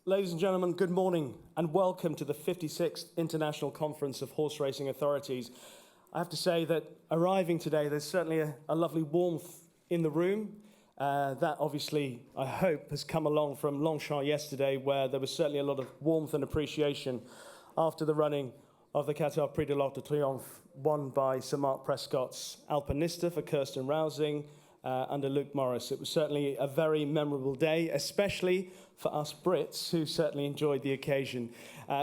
Ladies and gentlemen, good morning and welcome to the 56th International Conference of Horse Racing Authorities. I have to say that arriving today, there's certainly a lovely warmth in the room. That obviously, I hope, has come along from Longchamp yesterday, where there was certainly a lot of warmth and appreciation after the running of the Qatar Prix de l'Arc de Triomphe, won by Sir Mark Prescott's Alpinista for Kirsten Rousing under Luke Morris. It was certainly a very memorable day, especially for us Brits, who certainly enjoyed the occasion.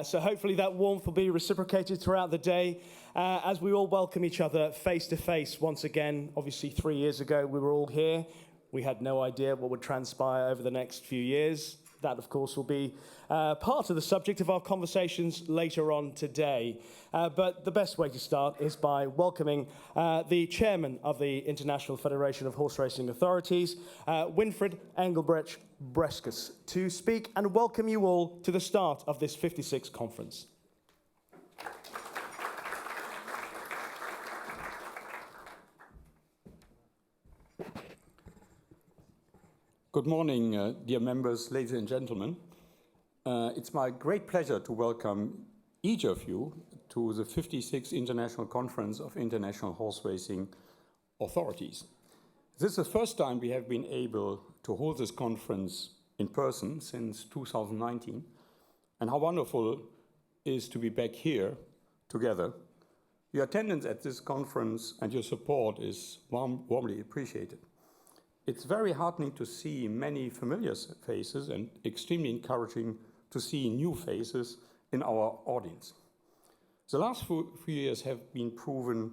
So hopefully that warmth will be reciprocated throughout the day as we all welcome each other face to face once again. Obviously 3 years ago we were all here. We had no idea what would transpire over the next few years. That, of course, will be part of the subject of our conversations later on today. But the best way to start is by welcoming the chairman of the International Federation of Horse Racing Authorities, Winfried Engelbrecht Breskus, to speak and welcome you all to the start of this 56th conference. Good morning, dear members, ladies and gentlemen. It's my great pleasure to welcome each of you to the 56th International Conference of International Horse Racing Authorities. This is the first time we have been able to hold this conference in person since 2019, and how wonderful it is to be back here together. Your attendance at this conference and your support is warmly appreciated. It's very heartening to see many familiar faces and extremely encouraging to see new faces in our audience. The last few years have been proven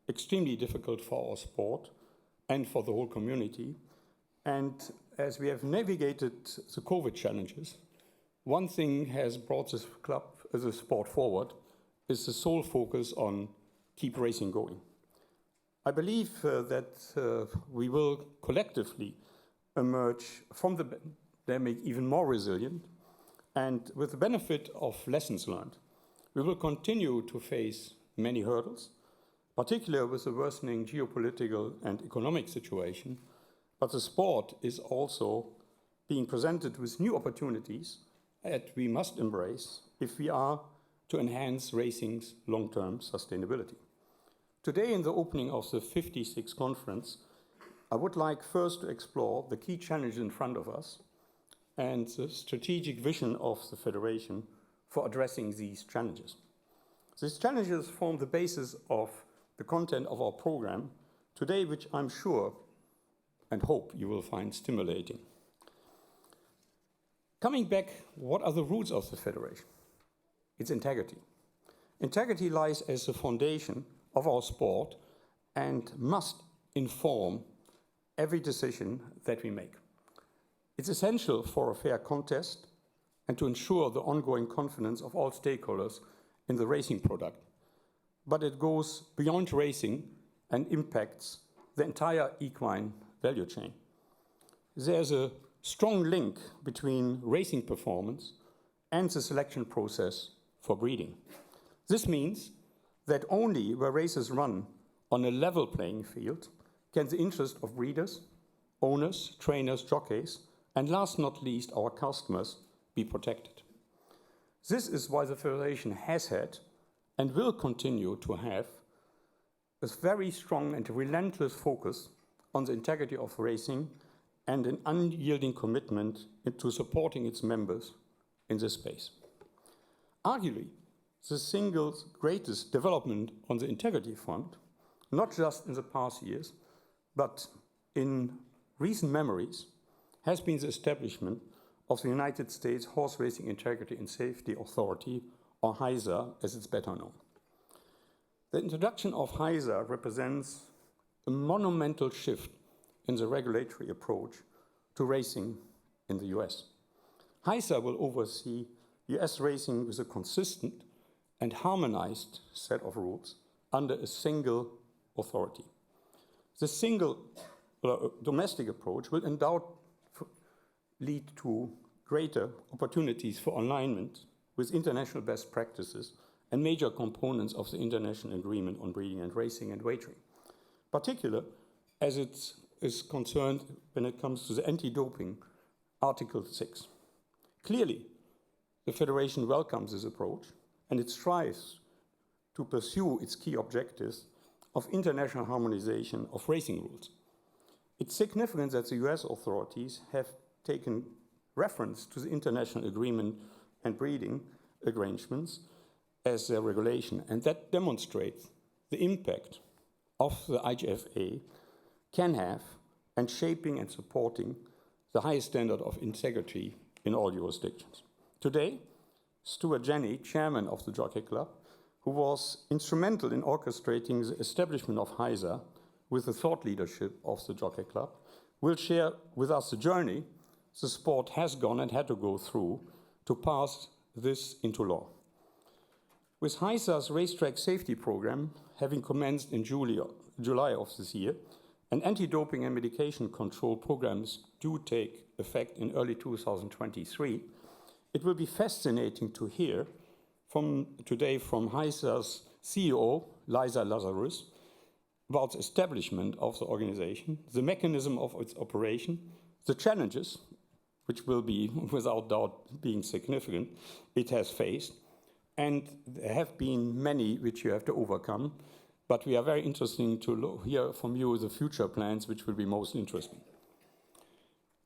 extremely difficult for our sport and for the whole community. And as we have navigated the COVID challenges, one thing has brought this club, the sport forward, is the sole focus on keep racing going. I believe that we will collectively emerge from the pandemic even more resilient, and with the benefit of lessons learned, we will continue to face many hurdles, particularly with the worsening geopolitical and economic situation, but the sport is also being presented with new opportunities that we must embrace if we are to enhance racing's long-term sustainability. Today, in the opening of the 56th conference, I would like first to explore the key challenges in front of us and the strategic vision of the Federation for addressing these challenges. These challenges form the basis of the content of our program today, which I'm sure and hope you will find stimulating. Coming back, what are the roots of the Federation? It's integrity. Integrity lies as the foundation of our sport and must inform every decision that we make. It's essential for a fair contest and to ensure the ongoing confidence of all stakeholders in the racing product. But it goes beyond racing and impacts the entire equine value chain. There's a strong link between racing performance and the selection process for breeding. This means that only where races run on a level playing field can the interest of breeders, owners, trainers, jockeys, and last not least our customers be protected. This is why the Federation has had and will continue to have a very strong and relentless focus on the integrity of racing and an unyielding commitment to supporting its members in this space. Arguably, the single greatest development on the integrity front, not just in the past years, but in recent memories, has been the establishment of the United States Horse Racing Integrity and Safety Authority, or IFHA as it's better known. The introduction of IFHA represents a monumental shift in the regulatory approach to racing in the US. IFHA will oversee US racing with a consistent and harmonized set of rules under a single authority. The single domestic approach will undoubtedly lead to greater opportunities for alignment with international best practices and major components of the International Agreement on Breeding and Racing and Wagering, particularly as it is concerned when it comes to the anti-doping Article 6. Clearly, The Federation welcomes this approach, and it strives to pursue its key objectives of international harmonization of racing rules. It's significant that the US authorities have taken reference to the international agreement and breeding arrangements as their regulation, and that demonstrates the impact of the IFHA can have and shaping and supporting the highest standard of integrity in all jurisdictions. Today, Stuart Janney, chairman of the Jockey Club, who was instrumental in orchestrating the establishment of IFHA with the thought leadership of the Jockey Club, will share with us the journey the sport has gone and had to go through to pass this into law. With IFHA's racetrack safety program having commenced in July of this year, and anti-doping and medication control programs do take effect in early 2023, it will be fascinating to hear today from IFHA's CEO, Liza Lazarus, about the establishment of the organization, the mechanism of its operation, the challenges, which will be, without doubt, being significant, it has faced, and there have been many which you have to overcome, but we are very interested to hear from you the future plans, which will be most interesting.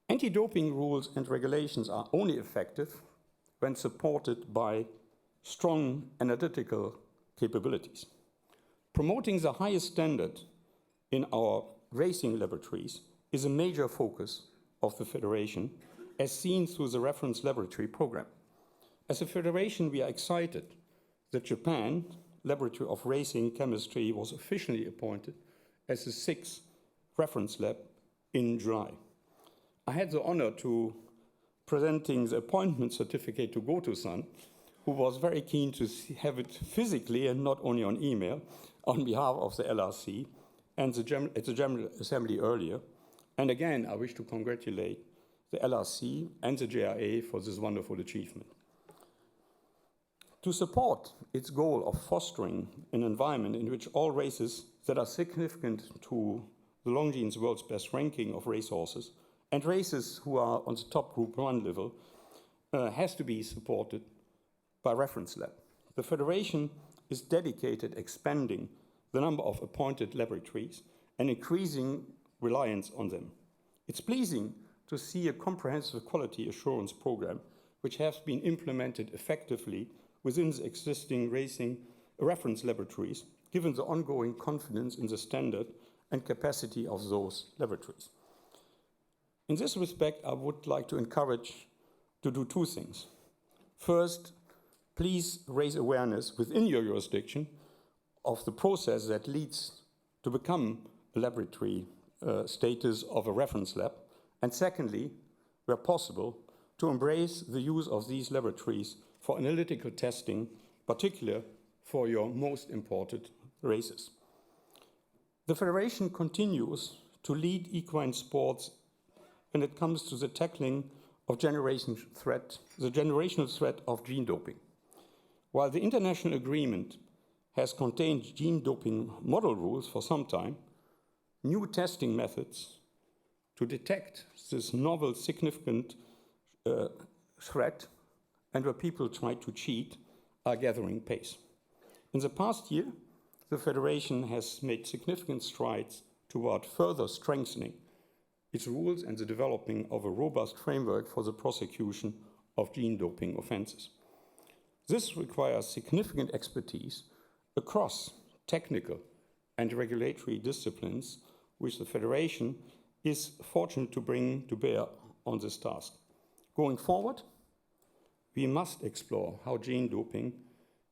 Anti-doping rules and regulations are only effective when supported by strong analytical capabilities. Promoting the highest standard in our racing laboratories is a major focus of the Federation, as seen through the reference laboratory program. As a Federation, we are excited that Japan Laboratory of Racing Chemistry was officially appointed as the 6th reference lab in July. I had the honor to presenting the appointment certificate to Goto-san, who was very keen to have it physically and not only on email on behalf of the LRC and at the General Assembly earlier. And again, I wish to congratulate the LRC and the JRA for this wonderful achievement. To support its goal of fostering an environment in which all races that are significant to the Longines World's Best ranking of racehorses and races who are on the top Group 1 level has to be supported by reference lab. The Federation is dedicated expanding the number of appointed laboratories and increasing reliance on them. It's pleasing to see a comprehensive quality assurance program which has been implemented effectively within the existing racing reference laboratories, given the ongoing confidence in the standard and capacity of those laboratories. In this respect, I would like to encourage to do two things. First, please raise awareness within your jurisdiction of the process that leads to become a laboratory status of a reference lab. And secondly, where possible, to embrace the use of these laboratories for analytical testing, particularly for your most important races. The Federation continues to lead equine sports when it comes to the tackling of the generational threat of gene doping. While the international agreement has contained gene doping model rules for some time, new testing methods to detect this novel significant threat and where people try to cheat are gathering pace. In the past year, the Federation has made significant strides toward further strengthening its rules and the developing of a robust framework for the prosecution of gene doping offenses. This requires significant expertise across technical and regulatory disciplines, which the Federation is fortunate to bring to bear on this task. Going forward, we must explore how gene doping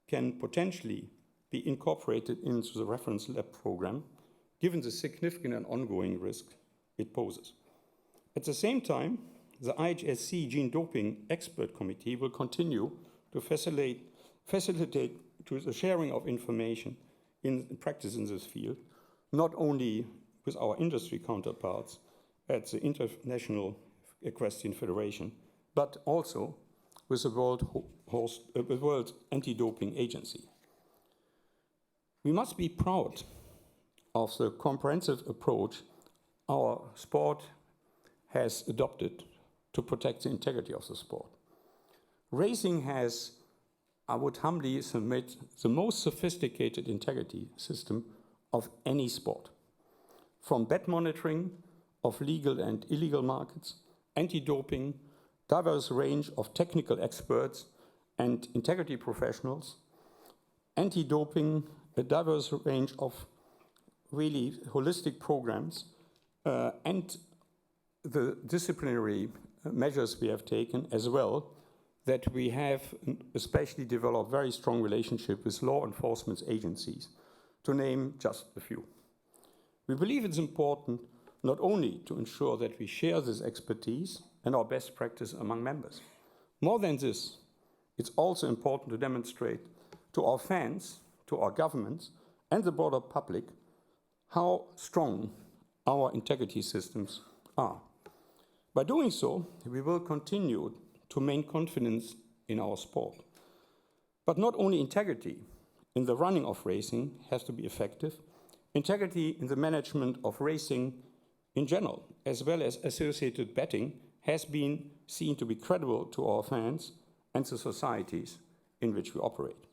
can potentially be incorporated into the reference lab program, given the significant and ongoing risk it poses. At the same time, the IHSC Gene Doping Expert Committee will continue to facilitate to the sharing of information in practice in this field, not only with our industry counterparts at the International Equestrian Federation, but also with the World Anti-Doping Agency. We must be proud of the comprehensive approach our sport has adopted to protect the integrity of the sport. Racing has, I would humbly submit, the most sophisticated integrity system of any sport. From bet monitoring of legal and illegal markets, anti-doping, diverse range of technical experts and integrity professionals, anti-doping, a diverse range of really holistic programs, and the disciplinary measures we have taken as well, that we have especially developed very strong relationship with law enforcement agencies, to name just a few. We believe it's important not only to ensure that we share this expertise and our best practice among members. More than this, it's also important to demonstrate to our fans, to our governments, and the broader public how strong our integrity systems are. By doing so, we will continue to maintain confidence in our sport. But not only integrity in the running of racing has to be effective, integrity in the management of racing in general, as well as associated betting, has been seen to be credible to our fans and the societies in which we operate.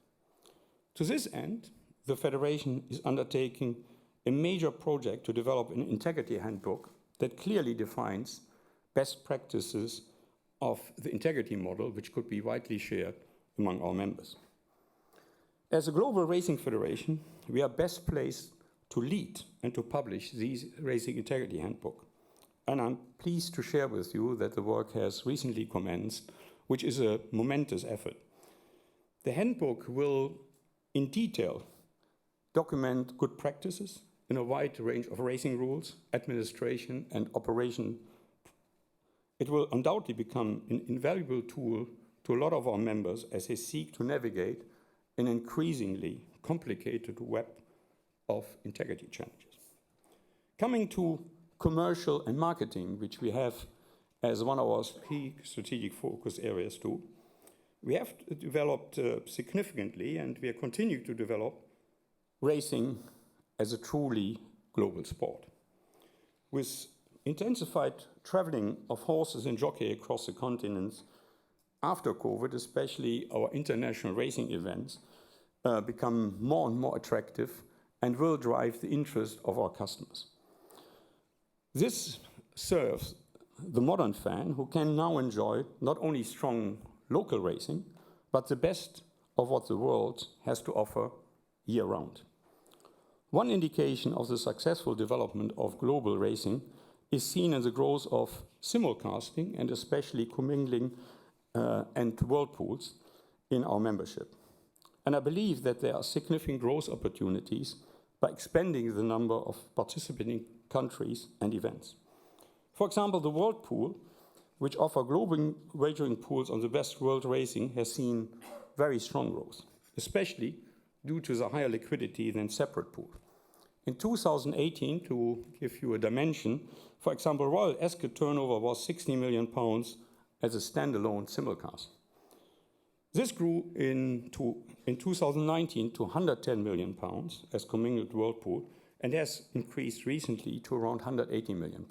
To this end, the Federation is undertaking a major project to develop an integrity handbook that clearly defines best practices of the integrity model, which could be widely shared among our members. As a global racing federation, we are best placed to lead and to publish these racing integrity handbook. And I'm pleased to share with you that the work has recently commenced, which is a momentous effort. The handbook will, in detail, document good practices in a wide range of racing rules, administration, and operation. It will undoubtedly become an invaluable tool to a lot of our members as they seek to navigate an increasingly complicated web of integrity challenges. Coming to commercial and marketing, which we have as one of our key strategic focus areas too, we have developed significantly, and we are continuing to develop racing as a truly global sport. With intensified traveling of horses and jockey across the continents after COVID, especially our international racing events become more and more attractive and will drive the interest of our customers. This serves the modern fan who can now enjoy not only strong local racing, but the best of what the world has to offer year-round. One indication of the successful development of global racing is seen in the growth of simulcasting and especially commingling and whirlpools in our membership. And I believe that there are significant growth opportunities by expanding the number of participating countries and events. For example, the whirlpool, which offer global wagering pools on the best world racing, has seen very strong growth, especially due to the higher liquidity than separate pool. In 2018, to give you a dimension, for example, Royal Ascot turnover was £60 million as a standalone simulcast. This grew in 2019 to £110 million as commingled whirlpool and has increased recently to around £180 million.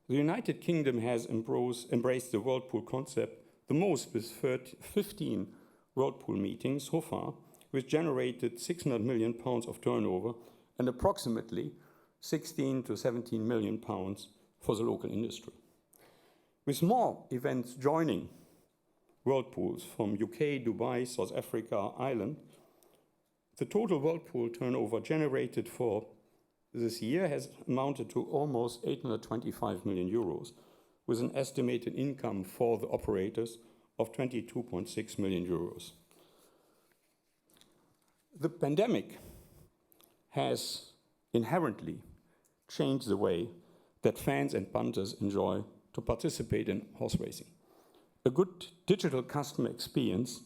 The United Kingdom has embraced the whirlpool concept the most with 15 whirlpool meetings so far, which generated £600 million of turnover and approximately 16 to 17 million pounds for the local industry. With more events joining whirlpools from UK, Dubai, South Africa, Ireland, the total whirlpool turnover generated for this year has amounted to almost 825 million euros, with an estimated income for the operators of 22.6 million euros. The pandemic has inherently changed the way that fans and punters enjoy to participate in horse racing. A good digital customer experience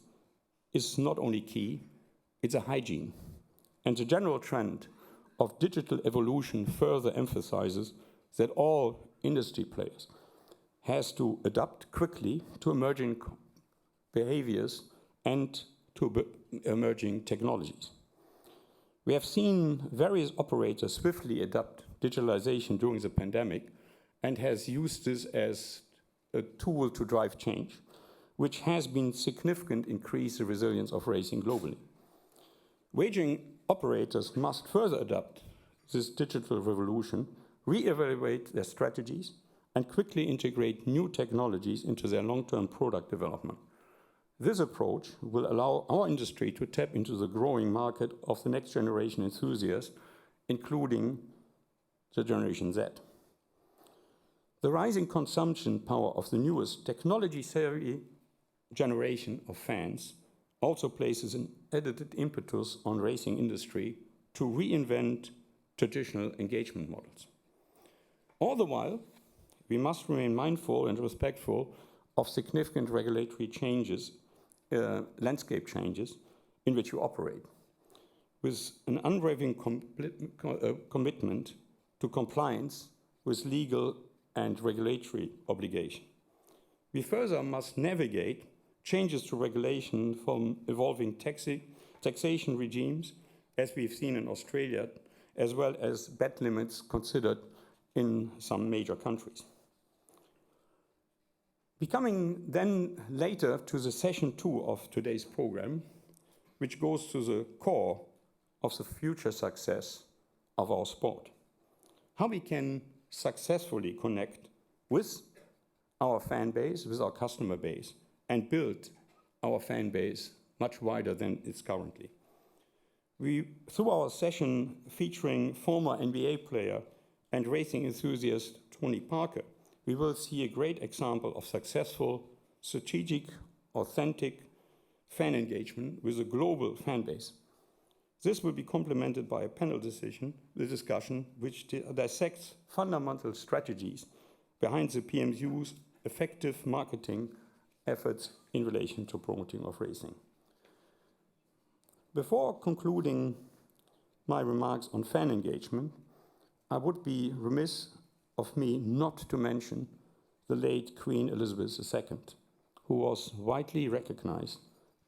is not only key, it's a hygiene. And the general trend of digital evolution further emphasizes that all industry players has to adapt quickly to emerging behaviors and to emerging technologies. We have seen various operators swiftly adapt digitalization during the pandemic and has used this as a tool to drive change, which has been significant increase the resilience of racing globally. Wagering operators must further adapt this digital revolution, re-evaluate their strategies, and quickly integrate new technologies into their long-term product development. This approach will allow our industry to tap into the growing market of the next generation enthusiasts, including the Generation Z. The rising consumption power of the newest technology-savvy generation of fans also places an added impetus on racing industry to reinvent traditional engagement models. All the while, we must remain mindful and respectful of significant regulatory changes, landscape changes in which we operate, with an unwavering commitment to compliance with legal and regulatory obligation. We further must navigate changes to regulation from evolving taxation regimes, as we've seen in Australia, as well as bet limits considered in some major countries. We coming then later to the session 2 of today's program, which goes to the core of the future success of our sport. How we can successfully connect with our fan base, with our customer base, and build our fan base much wider than it's currently. Through our session featuring former NBA player and racing enthusiast Tony Parker, we will see a great example of successful, strategic, authentic fan engagement with a global fan base. This will be complemented by a panel discussion which dissects fundamental strategies behind the PMU's effective marketing efforts in relation to promoting of racing. Before concluding my remarks on fan engagement, I would be remiss of me not to mention the late Queen Elizabeth II, who was widely recognized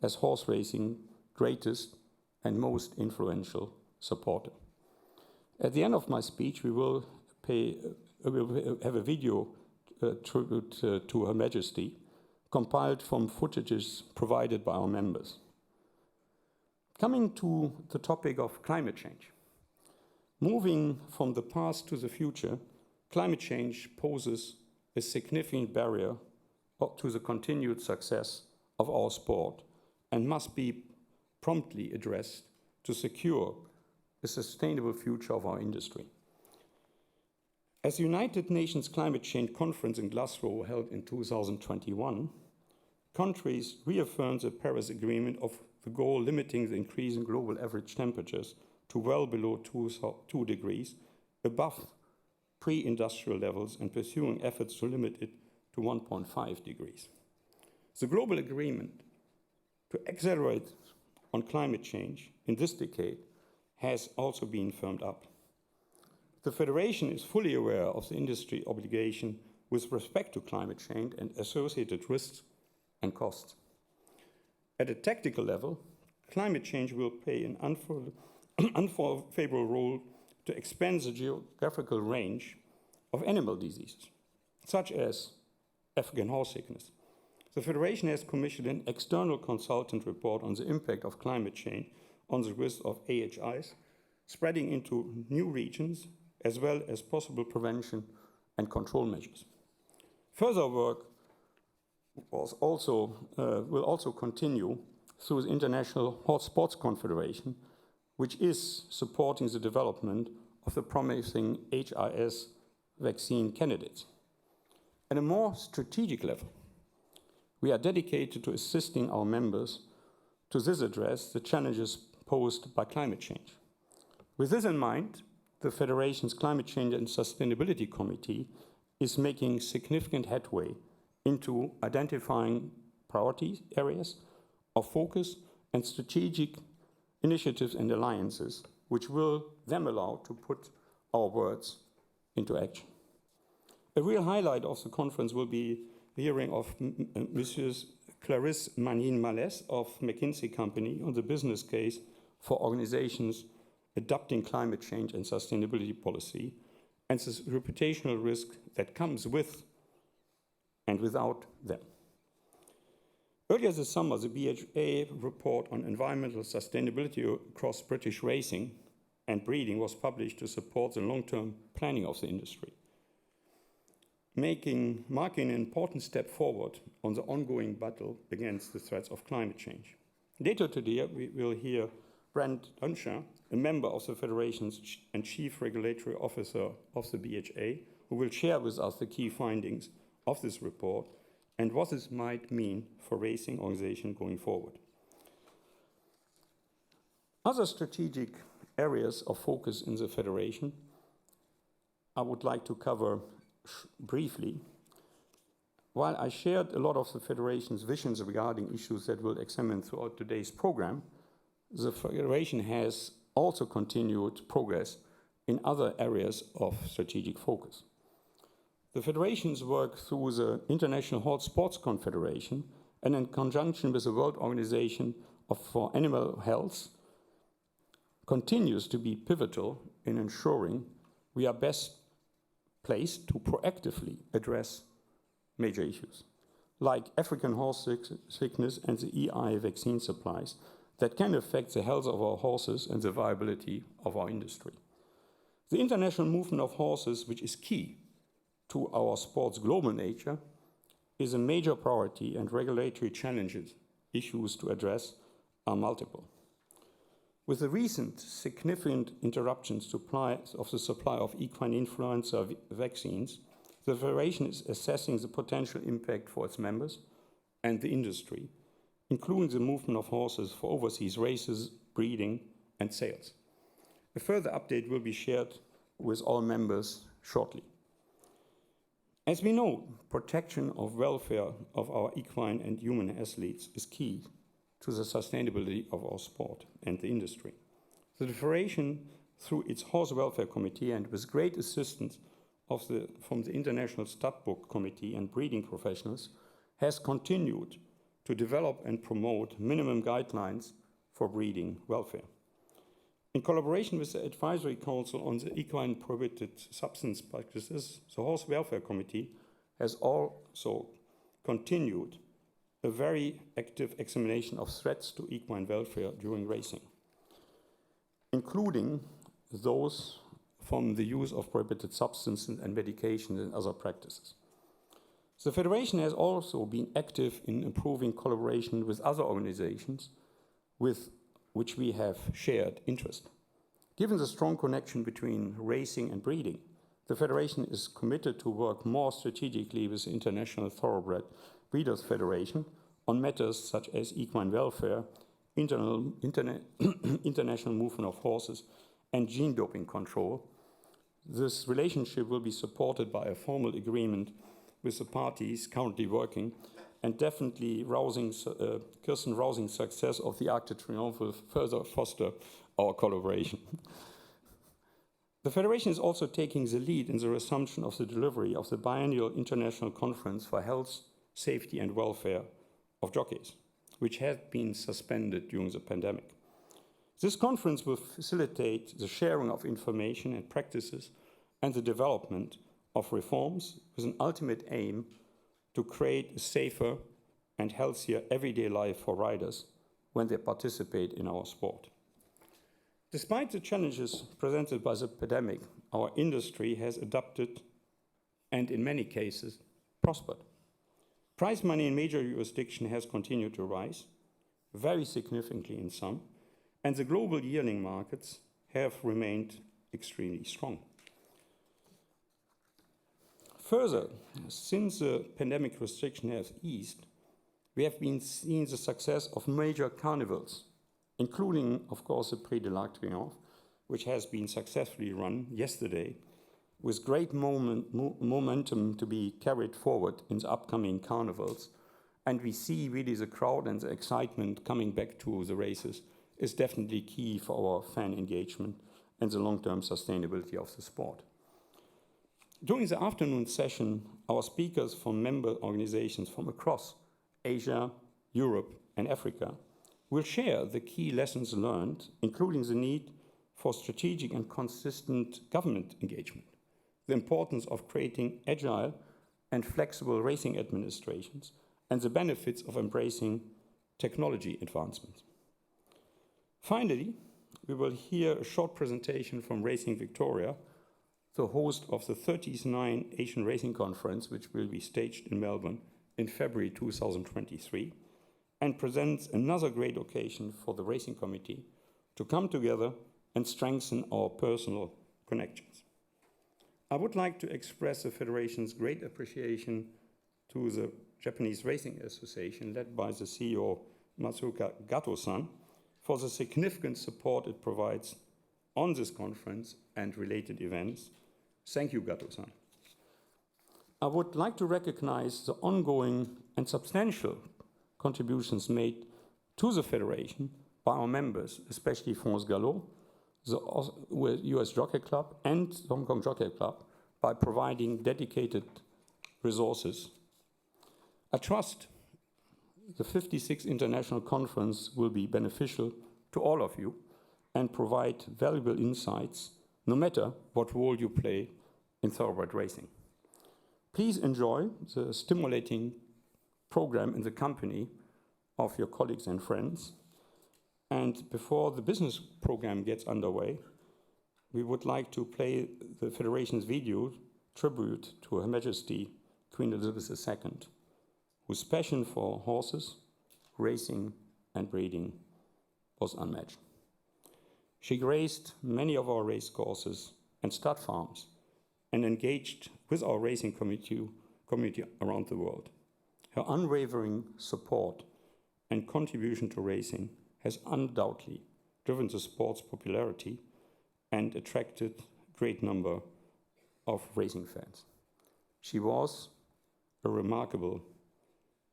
as horse racing's greatest and most influential supporter. At the end of my speech, we will have a video tribute to Her Majesty, compiled from footages provided by our members. Coming to the topic of climate change. Moving from the past to the future, climate change poses a significant barrier to the continued success of our sport and must be promptly addressed to secure a sustainable future of our industry. As the United Nations Climate Change Conference in Glasgow held in 2021, countries reaffirmed the Paris Agreement of the goal limiting the increase in global average temperatures to well below 2 degrees, above pre-industrial levels, and pursuing efforts to limit it to 1.5 degrees. The global agreement to accelerate on climate change in this decade has also been firmed up. The Federation is fully aware of the industry obligation with respect to climate change and associated risks and costs. At a tactical level, climate change will play an unfavorable role to expand the geographical range of animal diseases, such as African horse sickness. The Federation has commissioned an external consultant report on the impact of climate change on the risk of IFHAs spreading into new regions, as well as possible prevention and control measures. Further work will also continue through the International Horse Sports Confederation, which is supporting the development of the promising HRS vaccine candidates. At a more strategic level, we are dedicated to assisting our members to address the challenges posed by climate change. With this in mind, the Federation's Climate Change and Sustainability Committee is making significant headway into identifying priority areas of focus and strategic initiatives and alliances, which will then allow to put our words into action. A real highlight of the conference will be the hearing of Mrs. Clarisse Manin-Malès of McKinsey Company on the business case for organizations adopting climate change and sustainability policy and the reputational risk that comes with and without them. Earlier this summer, the BHA report on environmental sustainability across British racing and breeding was published to support the long-term planning of the industry, marking an important step forward on the ongoing battle against the threats of climate change. Later today, we will hear Brent Dunscher, a member of the Federation's and Chief Regulatory Officer of the BHA, who will share with us the key findings of this report and what this might mean for racing organization going forward. Other strategic areas of focus in the Federation I would like to cover briefly. While I shared a lot of the Federation's visions regarding issues that we'll examine throughout today's program, the Federation has also continued progress in other areas of strategic focus. The Federation's work through the International Horse Sports Confederation and in conjunction with the World Organization for Animal Health continues to be pivotal in ensuring we are best placed to proactively address major issues, like African horse sickness and the EI vaccine supplies that can affect the health of our horses and the viability of our industry. The international movement of horses, which is key to our sport's global nature, is a major priority, and regulatory challenges, issues to address are multiple. With the recent significant interruptions of the supply of equine influenza vaccines, the Federation is assessing the potential impact for its members and the industry, including the movement of horses for overseas races, breeding, and sales. A further update will be shared with all members shortly. As we know, protection of welfare of our equine and human athletes is key to the sustainability of our sport and the industry. The Federation, through its Horse Welfare Committee and with great assistance from the International Stud-Book Committee and breeding professionals, has continued to develop and promote minimum guidelines for breeding welfare. In collaboration with the Advisory Council on the Equine Prohibited Substance Practices, the Horse Welfare Committee has also continued a very active examination of threats to equine welfare during racing, including those from the use of prohibited substances and medications and other practices. The Federation has also been active in improving collaboration with other organizations with which we have shared interest. Given the strong connection between racing and breeding, the Federation is committed to work more strategically with the International Thoroughbred Breeders' Federation on matters such as equine welfare, international movement of horses, and gene doping control. This relationship will be supported by a formal agreement with the parties currently working, and definitely Kirsten Rousing's success of the Arc de Triomphe will further foster our collaboration. The Federation is also taking the lead in the resumption of the delivery of the biennial International Conference for Health, Safety and Welfare of Jockeys, which had been suspended during the pandemic. This conference will facilitate the sharing of information and practices and the development of reforms with an ultimate aim to create a safer and healthier everyday life for riders when they participate in our sport. Despite the challenges presented by the pandemic, our industry has adapted and in many cases prospered. Prize money in major jurisdictions has continued to rise, very significantly in some, and the global yearling markets have remained extremely strong. Further, since the pandemic restriction has eased, we have been seeing the success of major carnivals, including, of course, the Prix de l'Arc de Triomphe, which has been successfully run yesterday, with great momentum to be carried forward in the upcoming carnivals. And we see really the crowd and the excitement coming back to the races is definitely key for our fan engagement and the long-term sustainability of the sport. During the afternoon session, our speakers from member organizations from across Asia, Europe, and Africa will share the key lessons learned, including the need for strategic and consistent government engagement, the importance of creating agile and flexible racing administrations, and the benefits of embracing technology advancements. Finally, we will hear a short presentation from Racing Victoria, the host of the 39th Asian Racing Conference, which will be staged in Melbourne in February 2023, and presents another great occasion for the Racing Committee to come together and strengthen our personal connections. I would like to express the Federation's great appreciation to the Japanese Racing Association, led by the CEO Matsuoka Gato-san, for the significant support it provides on this conference and related events. Thank you, Gato-san. I would like to recognize the ongoing and substantial contributions made to the Federation by our members, especially France Gallo, the US Jockey Club, and the Hong Kong Jockey Club, by providing dedicated resources. I trust the 56th International Conference will be beneficial to all of you and provide valuable insights, no matter what role you play in thoroughbred racing. Please enjoy the stimulating program in the company of your colleagues and friends. And before the business program gets underway, we would like to play the Federation's video tribute to Her Majesty Queen Elizabeth II, whose passion for horses, racing, and breeding was unmatched. She graced many of our race courses and stud farms and engaged with our racing community around the world. Her unwavering support and contribution to racing has undoubtedly driven the sport's popularity and attracted a great number of racing fans. She was a remarkable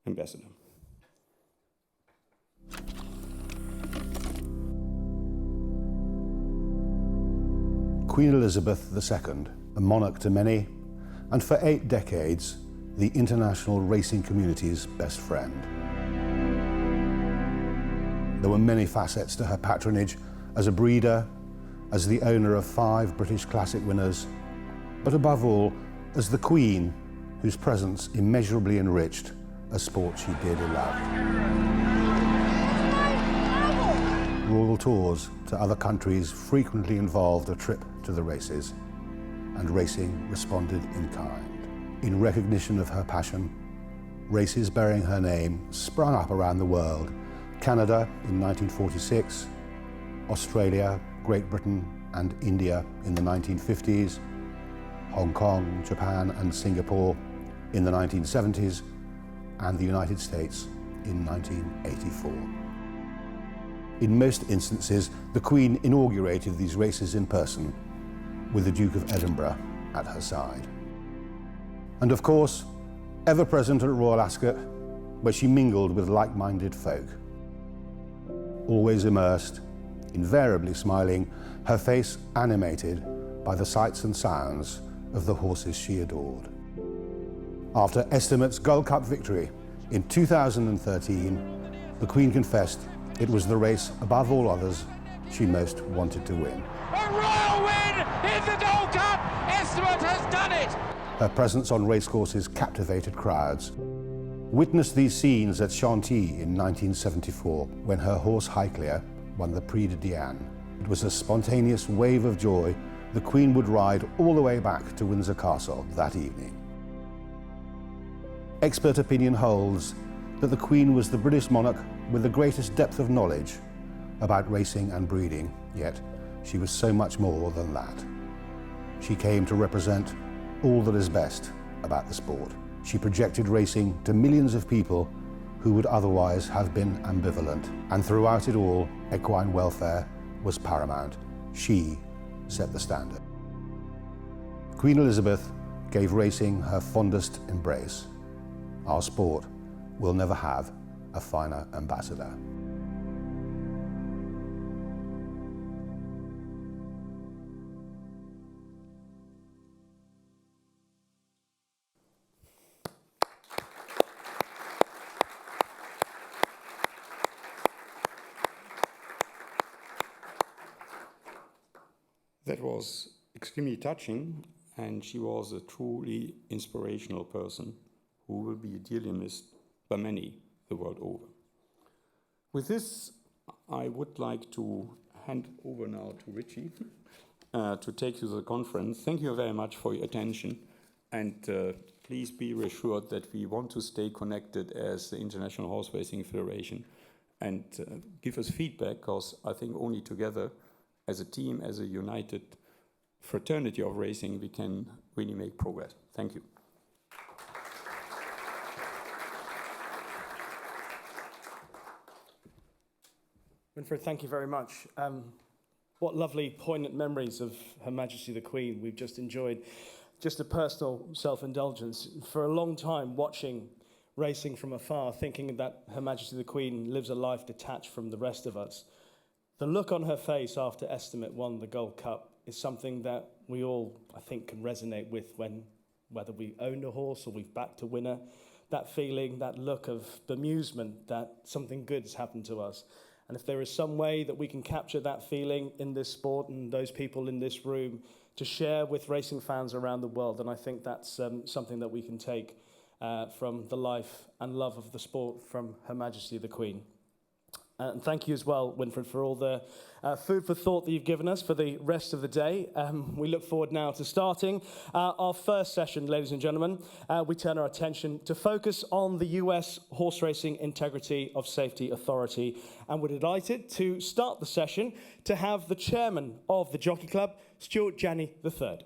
ambassador. Queen Elizabeth II, a monarch to many, and for 8 decades, the international racing community's best friend. There were many facets to her patronage as a breeder, as the owner of 5 British Classic winners, but above all, as the Queen, whose presence immeasurably enriched a sport she dearly loved. Royal tours to other countries frequently involved a trip to the races, and racing responded in kind. In recognition of her passion, races bearing her name sprung up around the world. Canada in 1946, Australia, Great Britain, and India in the 1950s, Hong Kong, Japan, and Singapore in the 1970s, and the United States in 1984. In most instances, the Queen inaugurated these races in person, with the Duke of Edinburgh at her side. And of course, ever present at Royal Ascot, where she mingled with like-minded folk. Always immersed, invariably smiling, her face animated by the sights and sounds of the horses she adored. After Estimate's Gold Cup victory in 2013, the Queen confessed it was the race above all others she most wanted to win. A royal win in the Gold Cup! Estimate has done it! Her presence on racecourses captivated crowds. Witness these scenes at Chantilly in 1974, when her horse Highclere won the Prix de Diane. It was a spontaneous wave of joy. The Queen would ride all the way back to Windsor Castle that evening. Expert opinion holds that the Queen was the British monarch with the greatest depth of knowledge about racing and breeding, yet she was so much more than that. She came to represent all that is best about the sport. She projected racing to millions of people who would otherwise have been ambivalent. And throughout it all, equine welfare was paramount. She set the standard. Queen Elizabeth gave racing her fondest embrace. Our sport will never have a finer ambassador. That was extremely touching, and she was a truly inspirational person who will be dearly missed by many the world over. With this, I would like to hand over now to Richie to take you to the conference. Thank you very much for your attention, and please be reassured that we want to stay connected as the International Horse Racing Federation and give us feedback, because I think only together as a team, as a united fraternity of racing, we can really make progress. Thank you. Winfried, thank you very much. What lovely, poignant memories of Her Majesty the Queen we've just enjoyed. Just a personal self-indulgence. For a long time, watching racing from afar, thinking that Her Majesty the Queen lives a life detached from the rest of us. The look on her face after Estimate won the Gold Cup is something that we all, I think, can resonate with whether we owned a horse or we've backed a winner. That feeling, that look of bemusement that something good has happened to us. And if there is some way that we can capture that feeling in this sport and those people in this room to share with racing fans around the world, then I think that's something that we can take from the life and love of the sport from Her Majesty the Queen. And thank you as well, Winfried, for all the food for thought that you've given us for the rest of the day. We look forward now to starting our first session, ladies and gentlemen. We turn our attention to focus on the US Horse Racing Integrity of Safety Authority. And we're delighted to start the session to have the chairman of the Jockey Club, Stuart Janney III.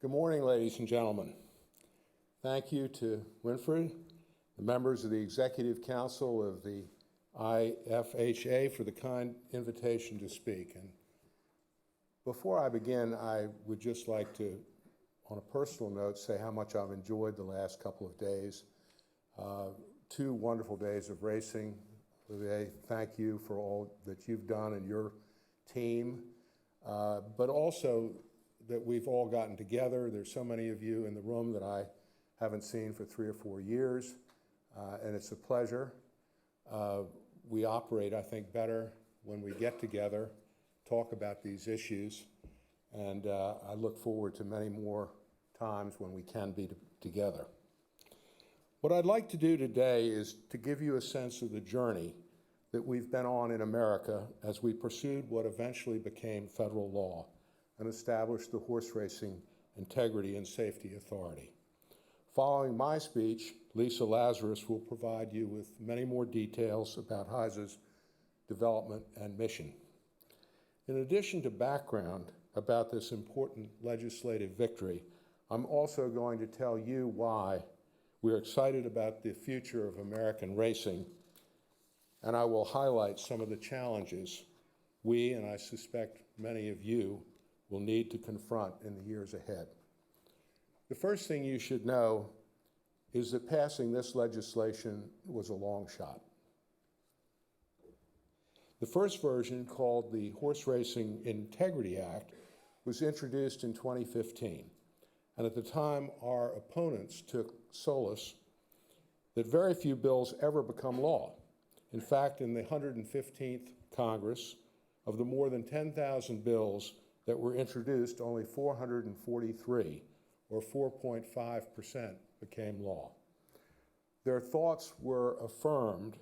Good morning, ladies and gentlemen. Thank you to Winfried, the members of the Executive Council of the IFHA for the kind invitation to speak. And before I begin, I would just like to, on a personal note, say how much I've enjoyed the last couple of days. 2 wonderful days of racing. Olivier, thank you for all that you've done and your team, but also that we've all gotten together. There's so many of you in the room that I haven't seen for 3 or 4 years, and it's a pleasure. We operate, I think, better when we get together, talk about these issues, and I look forward to many more times when we can be together. What I'd like to do today is to give you a sense of the journey that we've been on in America as we pursued what eventually became federal law and established the Horse Racing Integrity and Safety Authority. Following my speech, Lisa Lazarus will provide you with many more details about HISA's development and mission. In addition to background about this important legislative victory, I'm also going to tell you why we're excited about the future of American racing, and I will highlight some of the challenges we, and I suspect many of you, will need to confront in the years ahead. The first thing you should know is that passing this legislation was a long shot. The first version, called the Horse Racing Integrity Act, was introduced in 2015. And at the time, our opponents took solace that very few bills ever become law. In fact, in the 115th Congress, of the more than 10,000 bills that were introduced, only 443, or 4.5%, became law. Their thoughts were affirmed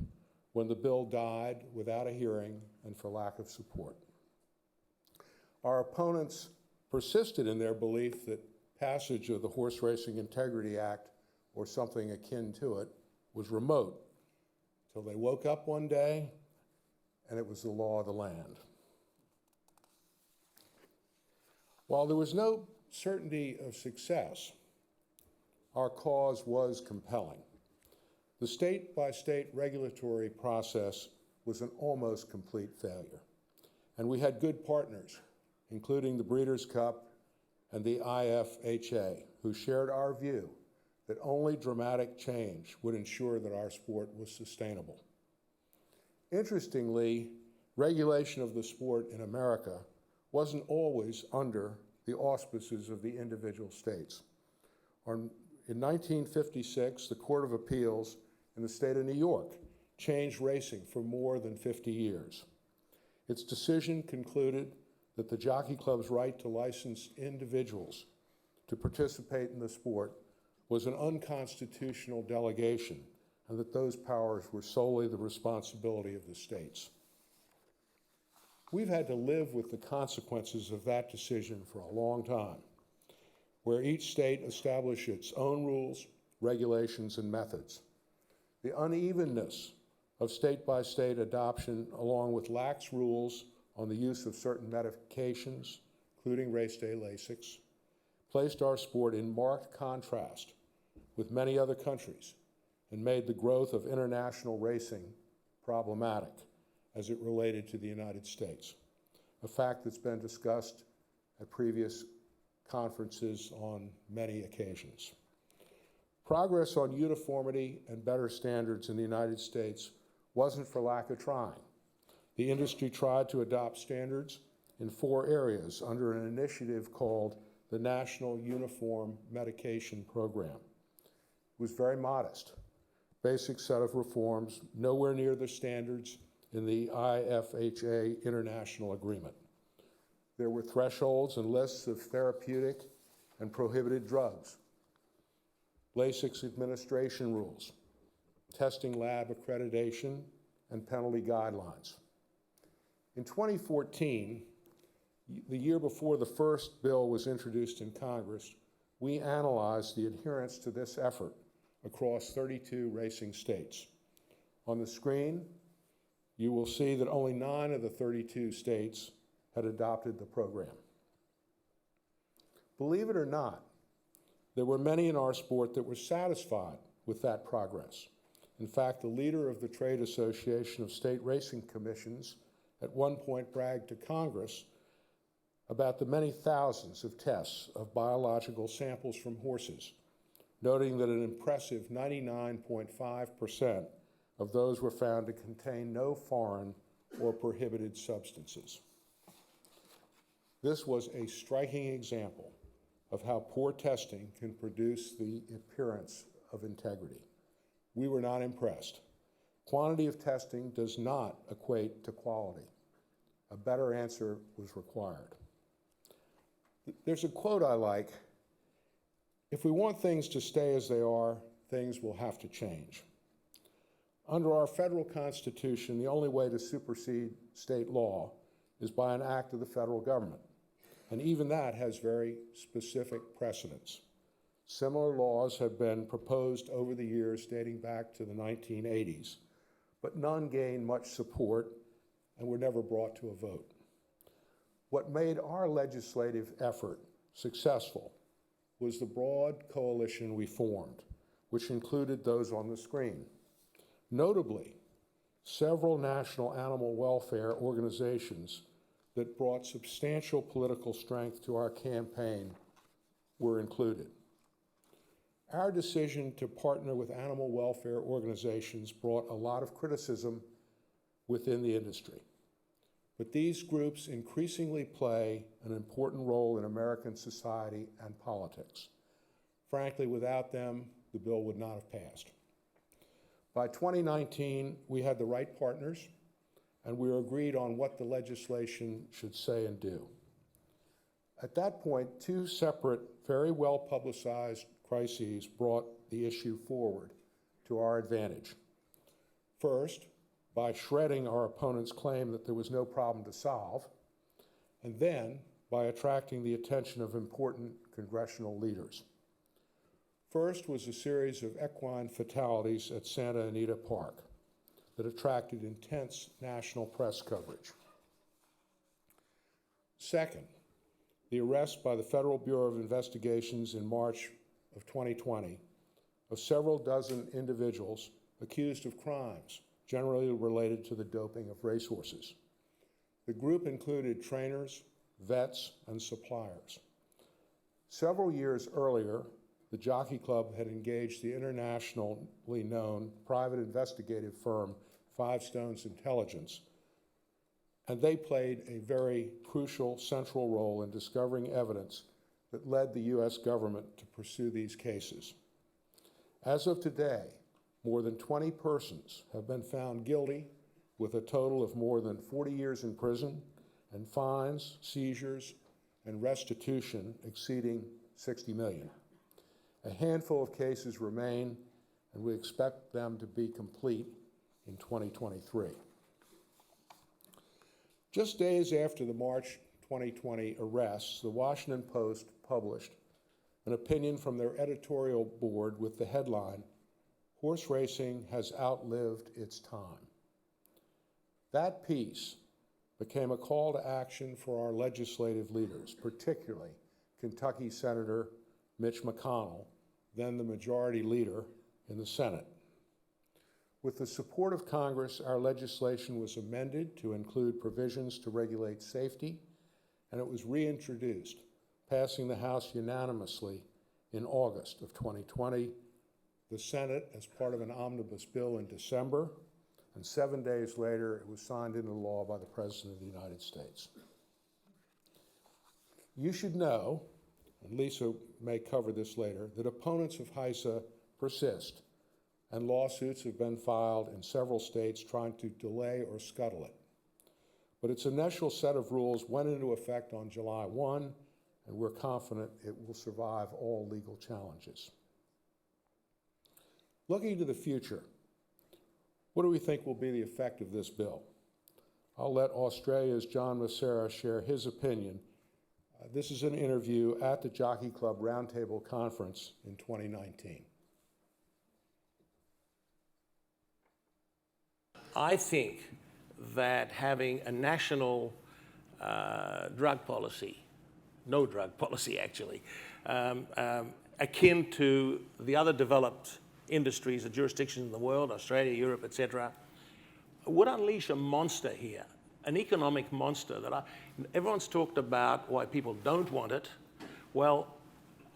when the bill died without a hearing and for lack of support. Our opponents persisted in their belief that passage of the Horse Racing Integrity Act, or something akin to it, was remote, till they woke up one day and it was the law of the land. While there was no certainty of success, our cause was compelling. The state-by-state regulatory process was an almost complete failure, and we had good partners, including the Breeders' Cup and the IFHA, who shared our view that only dramatic change would ensure that our sport was sustainable. Interestingly, regulation of the sport in America wasn't always under the auspices of the individual states. In 1956, the Court of Appeals in the state of New York changed racing for more than 50 years. Its decision concluded that the Jockey Club's right to license individuals to participate in the sport was an unconstitutional delegation, and that those powers were solely the responsibility of the states. We've had to live with the consequences of that decision for a long time, where each state established its own rules, regulations, and methods. The unevenness of state-by-state adoption, along with lax rules on the use of certain medications, including race day Lasix, placed our sport in marked contrast with many other countries and made the growth of international racing problematic as it related to the United States, a fact that's been discussed at previous conferences on many occasions. Progress on uniformity and better standards in the United States wasn't for lack of trying. The industry tried to adopt standards in 4 areas under an initiative called the National Uniform Medication Program. It was very modest, basic set of reforms, nowhere near the standards in the IFHA International Agreement. There were thresholds and lists of therapeutic and prohibited drugs, Lasix administration rules, testing lab accreditation, and penalty guidelines. In 2014, the year before the first bill was introduced in Congress, we analyzed the adherence to this effort across 32 racing states. On the screen, you will see that only 9 of the 32 states had adopted the program. Believe it or not, there were many in our sport that were satisfied with that progress. In fact, the leader of the Trade Association of State Racing Commissions at one point bragged to Congress about the many thousands of tests of biological samples from horses, noting that an impressive 99.5% of those were found to contain no foreign or prohibited substances. This was a striking example of how poor testing can produce the appearance of integrity. We were not impressed. Quantity of testing does not equate to quality. A better answer was required. There's a quote I like: "If we want things to stay as they are, things will have to change." Under our federal Constitution, the only way to supersede state law is by an act of the federal government, and even that has very specific precedents. Similar laws have been proposed over the years dating back to the 1980s, but none gained much support and were never brought to a vote. What made our legislative effort successful was the broad coalition we formed, which included those on the screen. Notably, several national animal welfare organizations that brought substantial political strength to our campaign were included. Our decision to partner with animal welfare organizations brought a lot of criticism within the industry. But these groups increasingly play an important role in American society and politics. Frankly, without them, the bill would not have passed. By 2019, we had the right partners, and we agreed on what the legislation should say and do. At that point, 2 separate, very well-publicized crises brought the issue forward to our advantage. First, by shredding our opponent's claim that there was no problem to solve, and then by attracting the attention of important congressional leaders. First was a series of equine fatalities at Santa Anita Park that attracted intense national press coverage. Second, the arrest by the Federal Bureau of Investigations in March of 2020 of several dozen individuals accused of crimes generally related to the doping of racehorses. The group included trainers, vets, and suppliers. Several years earlier, the Jockey Club had engaged the internationally known private investigative firm Five Stones Intelligence, and they played a very crucial central role in discovering evidence that led the U.S. government to pursue these cases. As of today, more than 20 persons have been found guilty with a total of more than 40 years in prison and fines, seizures, and restitution exceeding $60 million. A handful of cases remain, and we expect them to be complete in 2023. Just days after the March 2020 arrests, the Washington Post published an opinion from their editorial board with the headline, "Horse racing has outlived its time." That piece became a call to action for our legislative leaders, particularly Kentucky Senator Mitch McConnell, then the majority leader in the Senate. With the support of Congress, our legislation was amended to include provisions to regulate safety, and it was reintroduced, passing the House unanimously in August of 2020, the Senate as part of an omnibus bill in December, and 7 days later, it was signed into law by the President of the United States. You should know, and Lisa may cover this later, that opponents of IFHA persist, and lawsuits have been filed in several states trying to delay or scuttle it. But its initial set of rules went into effect on July 1, and we're confident it will survive all legal challenges. Looking to the future, what do we think will be the effect of this bill? I'll let Australia's John Massera share his opinion. This is an interview at the Jockey Club Roundtable Conference in 2019. I think that having a national drug policy, no drug policy actually, akin to the other developed industries or jurisdictions in the world, Australia, Europe, etc., would unleash a monster here, an economic monster that everyone's talked about why people don't want it. Well,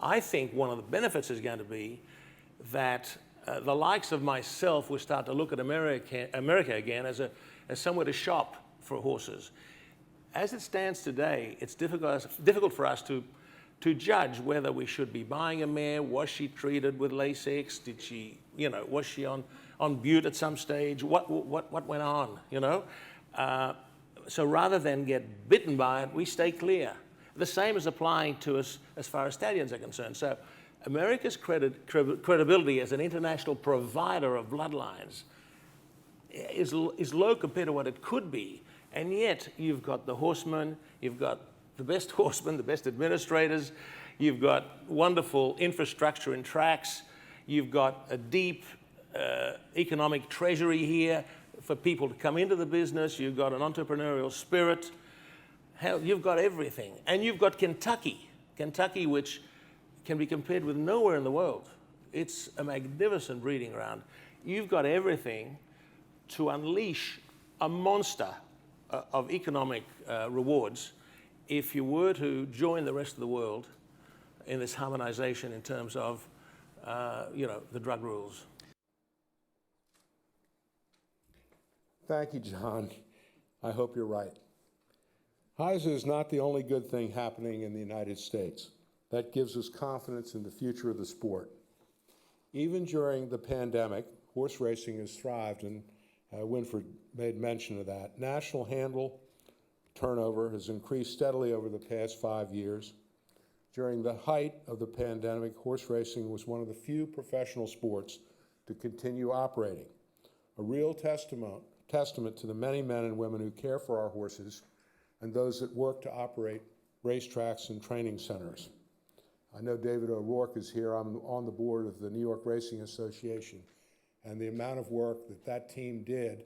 I think one of the benefits is going to be that the likes of myself will start to look at America again as somewhere to shop for horses. As it stands today, it's difficult for us to judge whether we should be buying a mare. Was she treated with Lasix? Did she, was she on bute at some stage? What went on, So rather than get bitten by it, we stay clear. The same is applying to us as far as stallions are concerned. So America's credibility as an international provider of bloodlines is low compared to what it could be. And yet you've got the horsemen, you've got the best horsemen, the best administrators, you've got wonderful infrastructure and tracks, you've got a deep economic treasury here for people to come into the business, you've got an entrepreneurial spirit. Hell, you've got everything. And you've got Kentucky, which can be compared with nowhere in the world. It's a magnificent breeding ground. You've got everything to unleash a monster of economic rewards if you were to join the rest of the world in this harmonization in terms of, the drug rules. Thank you, John. I hope you're right. IFHA is not the only good thing happening in the United States. That gives us confidence in the future of the sport. Even during the pandemic, horse racing has thrived, and Winfred made mention of that. National handle turnover has increased steadily over the past 5 years. During the height of the pandemic, horse racing was one of the few professional sports to continue operating, a real testament to the many men and women who care for our horses and those that work to operate racetracks and training centers. I know David O'Rourke is here. I'm on the board of the New York Racing Association, and the amount of work that team did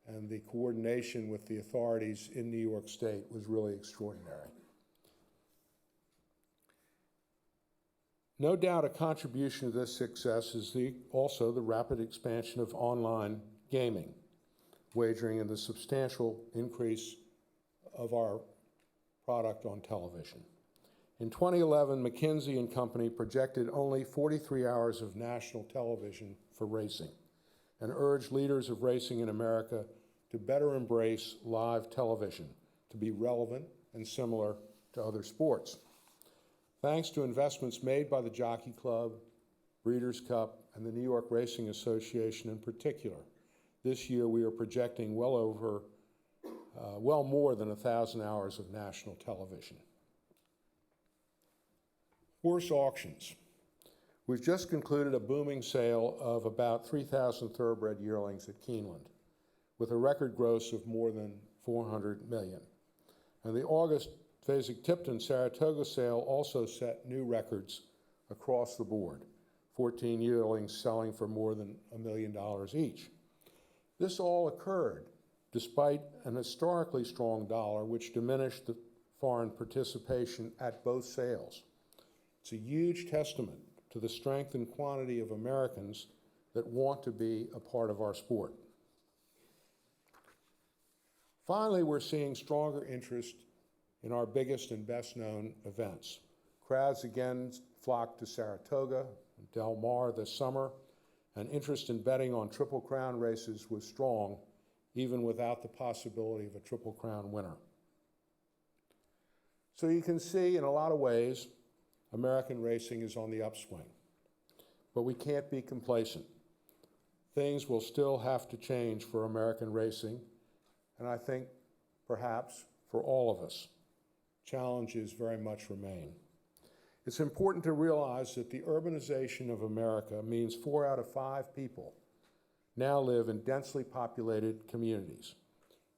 and the coordination with the authorities in New York State was really extraordinary. No doubt a contribution to this success is also the rapid expansion of online gaming, wagering, and the substantial increase of our product on television. In 2011, McKinsey & Company projected only 43 hours of national television for racing and urged leaders of racing in America to better embrace live television, to be relevant and similar to other sports. Thanks to investments made by the Jockey Club Breeders' Cup, and the New York Racing Association in particular. This year we are projecting well more than 1,000 hours of national television. Horse auctions. We've just concluded a booming sale of about 3,000 thoroughbred yearlings at Keeneland, with a record gross of more than $400 million. And the August Fasig-Tipton-Saratoga sale also set new records across the board, 14 yearlings selling for more than $1 million each. This all occurred despite an historically strong dollar, which diminished the foreign participation at both sales. It's a huge testament to the strength and quantity of Americans that want to be a part of our sport. Finally, we're seeing stronger interest in our biggest and best-known events. Crowds again flocked to Saratoga and Del Mar this summer, and interest in betting on Triple Crown races was strong, even without the possibility of a Triple Crown winner. So you can see, in a lot of ways, American racing is on the upswing. But we can't be complacent. Things will still have to change for American racing, and I think perhaps for all of us, challenges very much remain. It's important to realize that the urbanization of America means 4 out of 5 people now live in densely populated communities.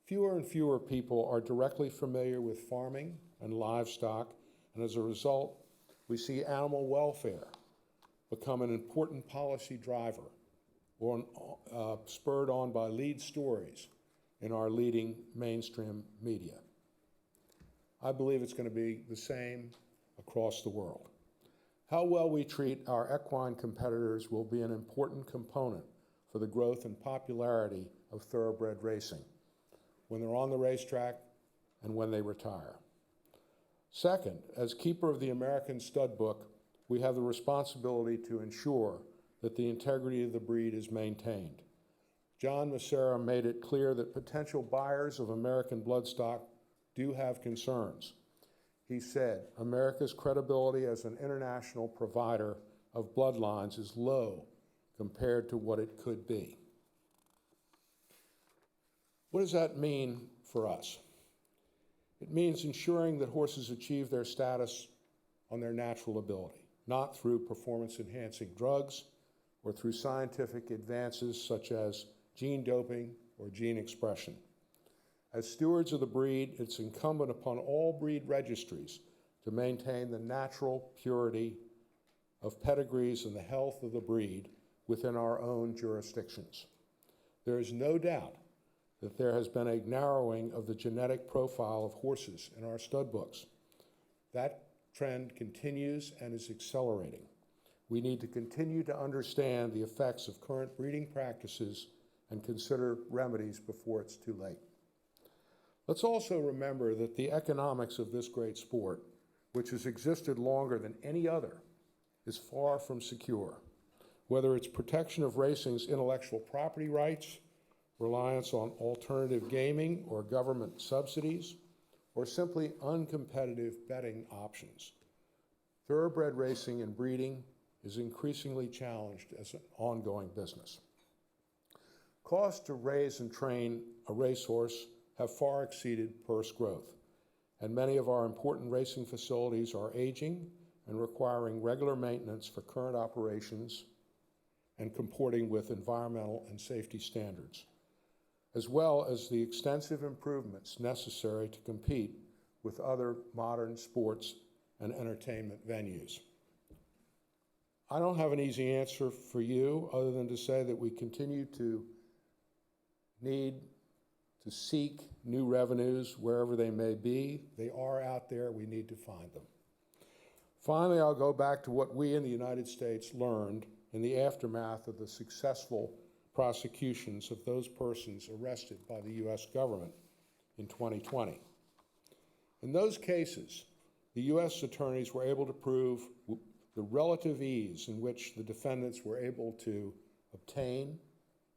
Fewer and fewer people are directly familiar with farming and livestock, and as a result, we see animal welfare become an important policy driver, or spurred on by lead stories in our leading mainstream media. I believe it's going to be the same across the world. How well we treat our equine competitors will be an important component for the growth and popularity of thoroughbred racing when they're on the racetrack and when they retire. Second, as keeper of the American Stud Book, we have the responsibility to ensure that the integrity of the breed is maintained. John Massera made it clear that potential buyers of American bloodstock do have concerns. He said, America's credibility as an international provider of bloodlines is low compared to what it could be. What does that mean for us? It means ensuring that horses achieve their status on their natural ability, not through performance-enhancing drugs or through scientific advances such as gene doping or gene expression. As stewards of the breed, it's incumbent upon all breed registries to maintain the natural purity of pedigrees and the health of the breed within our own jurisdictions. There is no doubt that there has been a narrowing of the genetic profile of horses in our stud books. That trend continues and is accelerating. We need to continue to understand the effects of current breeding practices and consider remedies before it's too late. Let's also remember that the economics of this great sport, which has existed longer than any other, is far from secure. Whether it's protection of racing's intellectual property rights, reliance on alternative gaming or government subsidies, or simply uncompetitive betting options, thoroughbred racing and breeding is increasingly challenged as an ongoing business. Costs to raise and train a racehorse have far exceeded purse growth, and many of our important racing facilities are aging and requiring regular maintenance for current operations and comporting with environmental and safety standards, as well as the extensive improvements necessary to compete with other modern sports and entertainment venues. I don't have an easy answer for you other than to say that we continue to need to seek new revenues wherever they may be. They are out there. We need to find them. Finally, I'll go back to what we in the United States learned in the aftermath of the successful prosecutions of those persons arrested by the U.S. government in 2020. In those cases, the U.S. attorneys were able to prove the relative ease in which the defendants were able to obtain,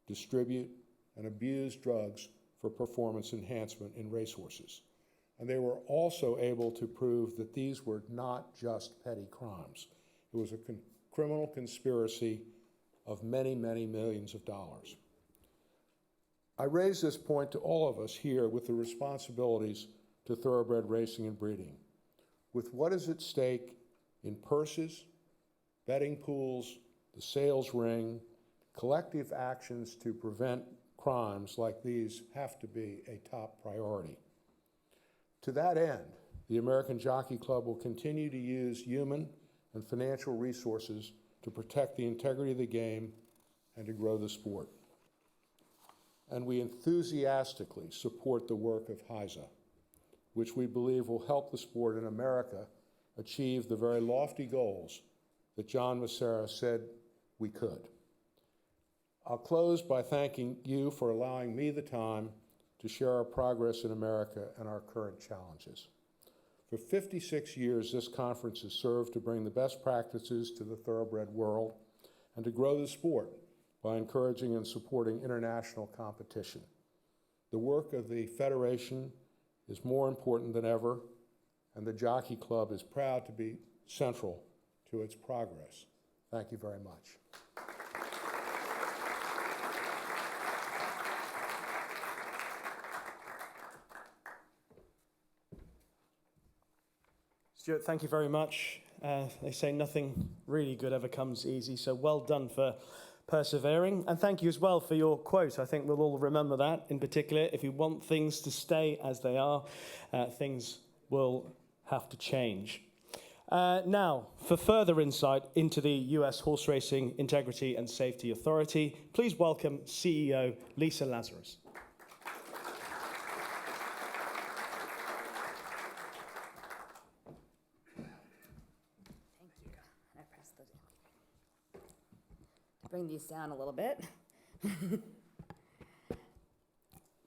distribute, and abuse drugs for performance enhancement in racehorses. And they were also able to prove that these were not just petty crimes. It was a criminal conspiracy of many, many millions of dollars. I raise this point to all of us here with the responsibilities to thoroughbred racing and breeding. With what is at stake in purses, betting pools, the sales ring, collective actions to prevent crimes like these have to be a top priority. To that end, the American Jockey Club will continue to use human and financial resources to protect the integrity of the game and to grow the sport. And we enthusiastically support the work of IFHA, which we believe will help the sport in America achieve the very lofty goals that John Massera said we could. I'll close by thanking you for allowing me the time to share our progress in America and our current challenges. For 56 years, this conference has served to bring the best practices to the thoroughbred world and to grow the sport by encouraging and supporting international competition. The work of the Federation is more important than ever, and the Jockey Club is proud to be central to its progress. Thank you very much. Stuart, thank you very much. They say nothing really good ever comes easy, so well done for persevering. And thank you as well for your quote. I think we'll all remember that in particular. If you want things to stay as they are, things will have to change. Now, for further insight into the US Horse Racing Integrity and Safety Authority, please welcome CEO Lisa Lazarus. Bring these down a little bit.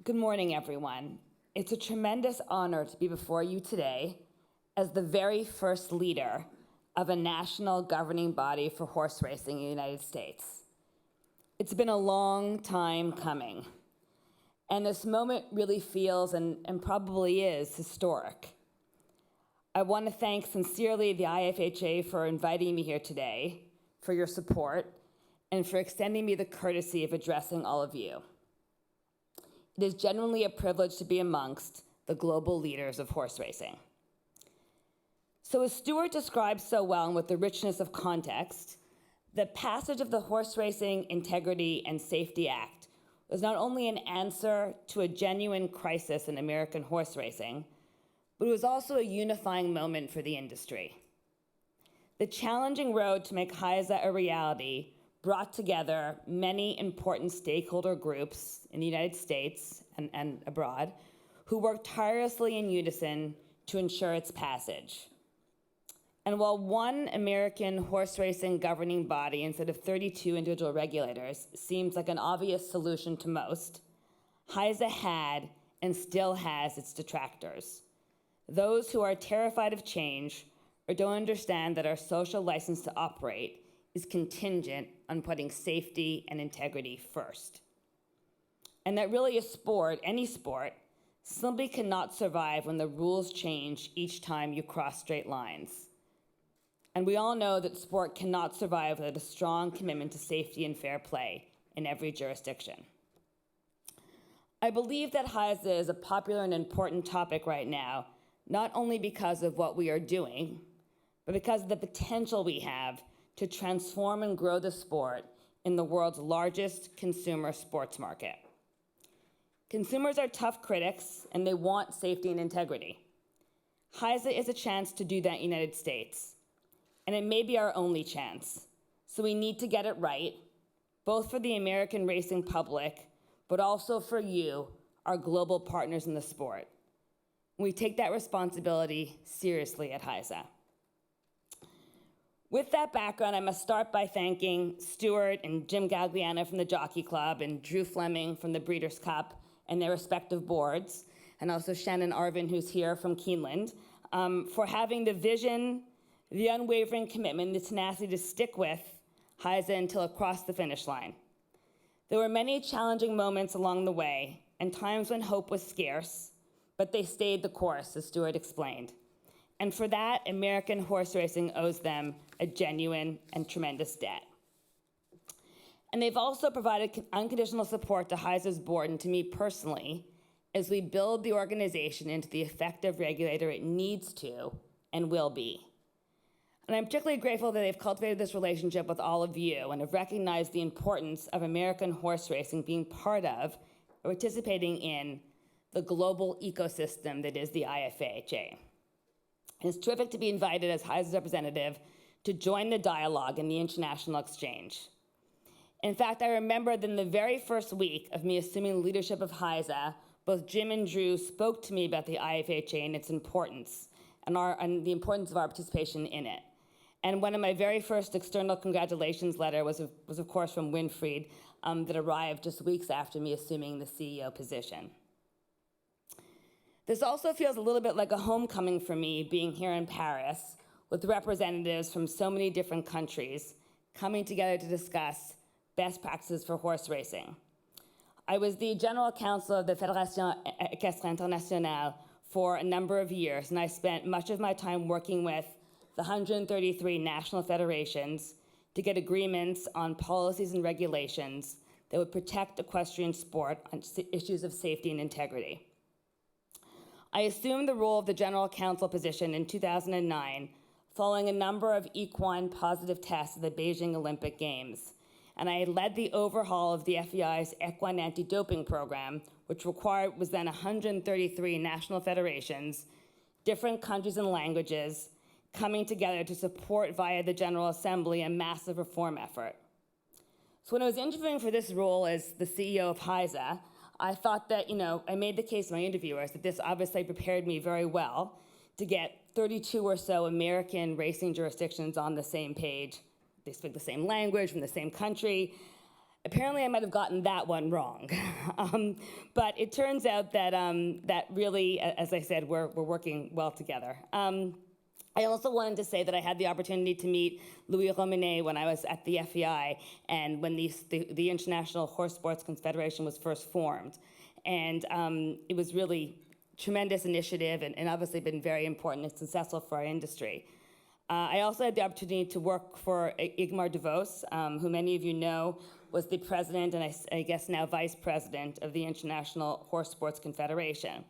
Good morning, everyone. It's a tremendous honor to be before you today as the very first leader of a national governing body for horse racing in the United States. It's been a long time coming, and this moment really feels and probably is historic. I want to thank sincerely the IFHA for inviting me here today, for your support, and for extending me the courtesy of addressing all of you. It is genuinely a privilege to be amongst the global leaders of horse racing. So as Stuart described so well and with the richness of context, the passage of the Horse Racing Integrity and Safety Act was not only an answer to a genuine crisis in American horse racing, but it was also a unifying moment for the industry. The challenging road to make IFHA a reality brought together many important stakeholder groups in the United States and abroad who worked tirelessly in unison to ensure its passage. And while one American horse racing governing body instead of 32 individual regulators seems like an obvious solution to most, IFHA had and still has its detractors. Those who are terrified of change or don't understand that our social license to operate is contingent on putting safety and integrity first. And that really a sport, any sport, simply cannot survive when the rules change each time you cross straight lines. And we all know that sport cannot survive without a strong commitment to safety and fair play in every jurisdiction. I believe that IFHA is a popular and important topic right now, not only because of what we are doing, but because of the potential we have to transform and grow the sport in the world's largest consumer sports market. Consumers are tough critics, and they want safety and integrity. IFHA is a chance to do that in the United States, and it may be our only chance. So we need to get it right, both for the American racing public, but also for you, our global partners in the sport. We take that responsibility seriously at IFHA. With that background, I must start by thanking Stuart and Jim Gagliano from the Jockey Club and Drew Fleming from the Breeders' Cup and their respective boards, and also Shannon Arvin, who's here from Keeneland, for having the vision, the unwavering commitment, the tenacity to stick with IFHA until across the finish line. There were many challenging moments along the way and times when hope was scarce, but they stayed the course, as Stuart explained. And for that, American horse racing owes them a genuine and tremendous debt. And they've also provided unconditional support to HISA's board and to me personally as we build the organization into the effective regulator it needs to and will be. And I'm particularly grateful that they've cultivated this relationship with all of you and have recognized the importance of American horse racing being part of or participating in the global ecosystem that is the IFHA. And it's terrific to be invited as HISA's representative to join the dialogue in the international exchange. In fact, I remember that in the very first week of me assuming the leadership of HISA, both Jim and Drew spoke to me about the IFHA and its importance and the importance of our participation in it. And one of my very first external congratulations letter was of course, from Winfried that arrived just weeks after me assuming the CEO position. This also feels a little bit like a homecoming for me being here in Paris with representatives from so many different countries coming together to discuss best practices for horse racing. I was the general counsel of the Fédération Équestre Internationale for a number of years, and I spent much of my time working with the 133 national federations to get agreements on policies and regulations that would protect equestrian sport on issues of safety and integrity. I assumed the role of the general counsel position in 2009 following a number of equine positive tests at the Beijing Olympic Games. And I led the overhaul of the FEI's equine anti-doping program, which was then 133 national federations, different countries and languages, coming together to support via the General Assembly a massive reform effort. So when I was interviewing for this role as the CEO of HISA, I thought that, I made the case to my interviewers that this obviously prepared me very well to get 32 or so American racing jurisdictions on the same page. They speak the same language from the same country. Apparently, I might have gotten that one wrong. But it turns out that, that really, as I said, we're working well together. I also wanted to say that I had the opportunity to meet Louis Rominet when I was at the FEI and when the International Horse Sports Confederation was first formed. And it was really a tremendous initiative and obviously been very important and successful for our industry. I also had the opportunity to work for Igmar de Vos, who many of you know was the president and I guess now vice president of the International Horse Sports Confederation.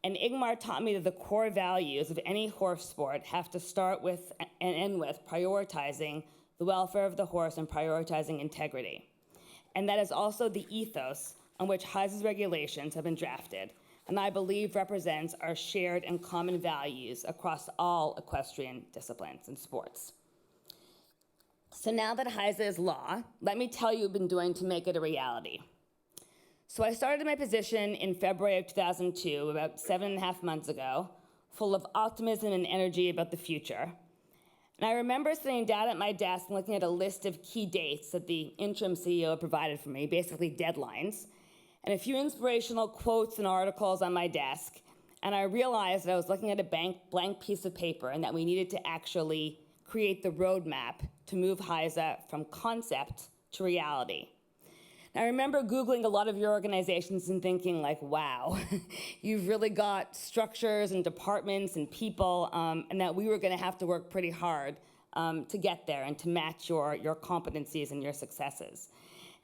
And Igmar taught me that the core values of any horse sport have to start with and end with prioritizing the welfare of the horse and prioritizing integrity. And that is also the ethos on which HISA's regulations have been drafted, and I believe represents our shared and common values across all equestrian disciplines and sports. So now that HISA is law, let me tell you what we've been doing to make it a reality. So I started my position in February of 2002, about 7.5 months ago, full of optimism and energy about the future. And I remember sitting down at my desk and looking at a list of key dates that the interim CEO provided for me, basically deadlines, and a few inspirational quotes and articles on my desk. And I realized that I was looking at a blank piece of paper and that we needed to actually create the roadmap to move HISA from concept to reality. I remember Googling a lot of your organizations and thinking like, wow, you've really got structures and departments and people, and that we were gonna have to work pretty hard to get there and to match your competencies and your successes.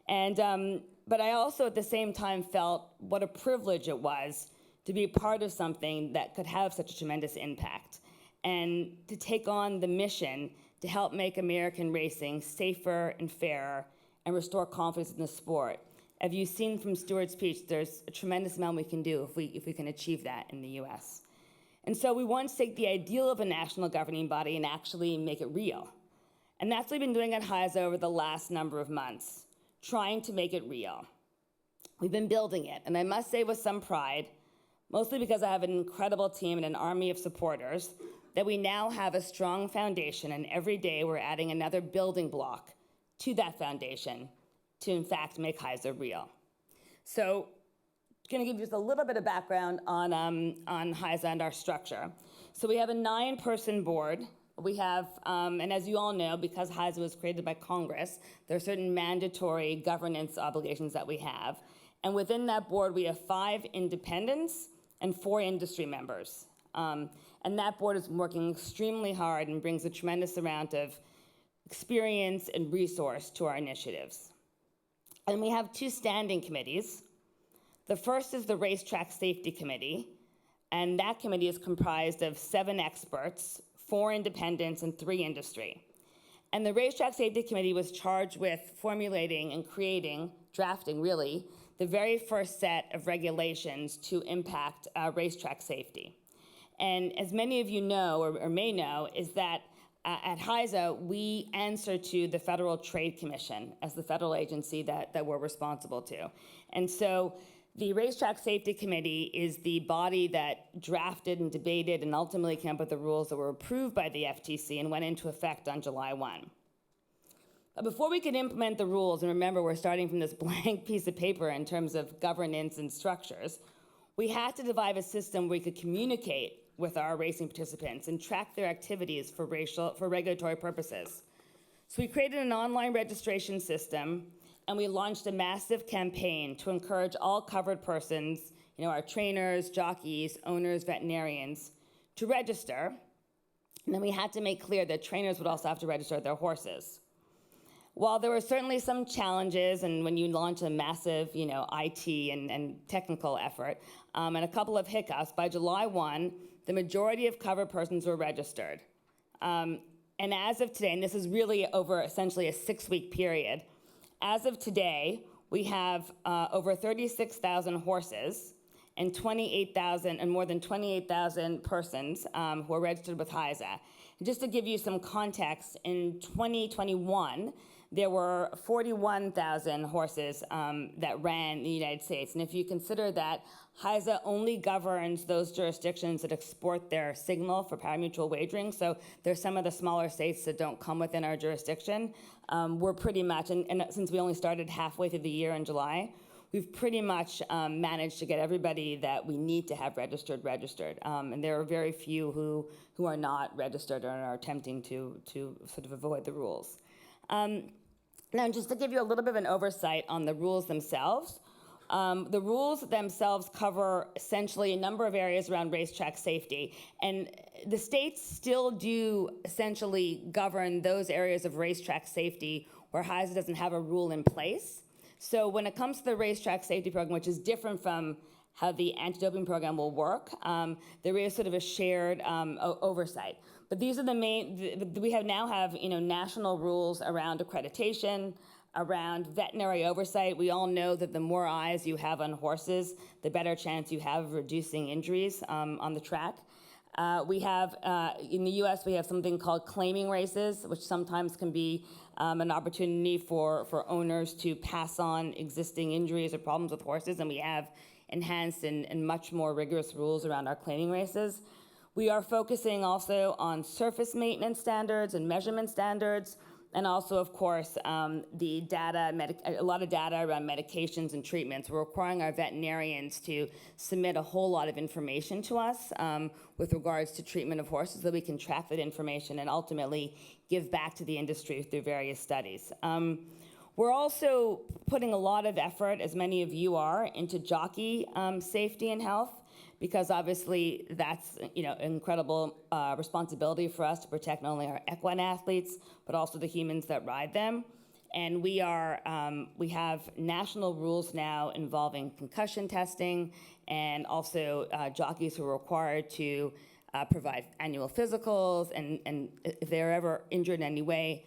And, but I also at the same time felt what a privilege it was to be part of something that could have such a tremendous impact and to take on the mission to help make American racing safer and fairer and restore confidence in the sport. As you've seen from Stuart's speech, there's a tremendous amount we can do if we can achieve that in the US. And so we want to take the ideal of a national governing body and actually make it real. And that's what we've been doing at HISA over the last number of months, trying to make it real. We've been building it, and I must say with some pride, mostly because I have an incredible team and an army of supporters, that we now have a strong foundation, and every day we're adding another building block to that foundation to, in fact, make HISA real. So I'm going to give you just a little bit of background on HISA and our structure. So we have a 9-person board. We have, and as you all know, because HISA was created by Congress, there are certain mandatory governance obligations that we have. And within that board, we have 5 independents and 4 industry members. And that board is working extremely hard and brings a tremendous amount of experience and resource to our initiatives. And we have two standing committees. The first is the Racetrack Safety Committee, and that committee is comprised of 7 experts, 4 independents, and 3 industry. And the Racetrack Safety Committee was charged with formulating and drafting really, the very first set of regulations to impact racetrack safety. And as many of you know, or may know, is that at IFHA, we answer to the Federal Trade Commission as the federal agency that we're responsible to. And so the Racetrack Safety Committee is the body that drafted and debated and ultimately came up with the rules that were approved by the FTC and went into effect on July 1. But before we could implement the rules, and remember we're starting from this blank piece of paper in terms of governance and structures, we had to devise a system where we could communicate with our racing participants and track their activities for regulatory purposes. So we created an online registration system, and we launched a massive campaign to encourage all covered persons, our trainers, jockeys, owners, veterinarians, to register. And then we had to make clear that trainers would also have to register their horses. While there were certainly some challenges, and when you launch a massive, IT and technical effort, and a couple of hiccups, by July 1, the majority of covered persons were registered. And as of today, and this is really over essentially a 6-week period, as of today, we have over 36,000 horses and more than 28,000 persons who are registered with IFHA. And just to give you some context, in 2021, there were 41,000 horses that ran in the United States. And if you consider that IFHA only governs those jurisdictions that export their signal for parimutuel wagering, so there's some of the smaller states that don't come within our jurisdiction, we're pretty much, and since we only started halfway through the year in July, we've pretty much managed to get everybody that we need to have registered. And there are very few who are not registered or are attempting to sort of avoid the rules. Now, just to give you a little bit of an oversight on the rules themselves, the rules themselves cover essentially a number of areas around racetrack safety. And the states still do essentially govern those areas of racetrack safety where IFHA doesn't have a rule in place. So when it comes to the racetrack safety program, which is different from how the anti-doping program will work, there is sort of a shared oversight. But these are the main, we now have national rules around accreditation, around veterinary oversight. We all know that the more eyes you have on horses, the better chance you have of reducing injuries on the track. We have, in the US, we have something called claiming races, which sometimes can be an opportunity for owners to pass on existing injuries or problems with horses, and we have enhanced and much more rigorous rules around our claiming races. We are focusing also on surface maintenance standards and measurement standards, and also, of course, the data, a lot of data around medications and treatments. We're requiring our veterinarians to submit a whole lot of information to us with regards to treatment of horses, so that we can track that information and ultimately give back to the industry through various studies. We're also putting a lot of effort, as many of you are, into jockey safety and health, because obviously that's incredible responsibility for us to protect not only our equine athletes, but also the humans that ride them. And we have national rules now involving concussion testing, and also jockeys who are required to provide annual physicals, and if they're ever injured in any way,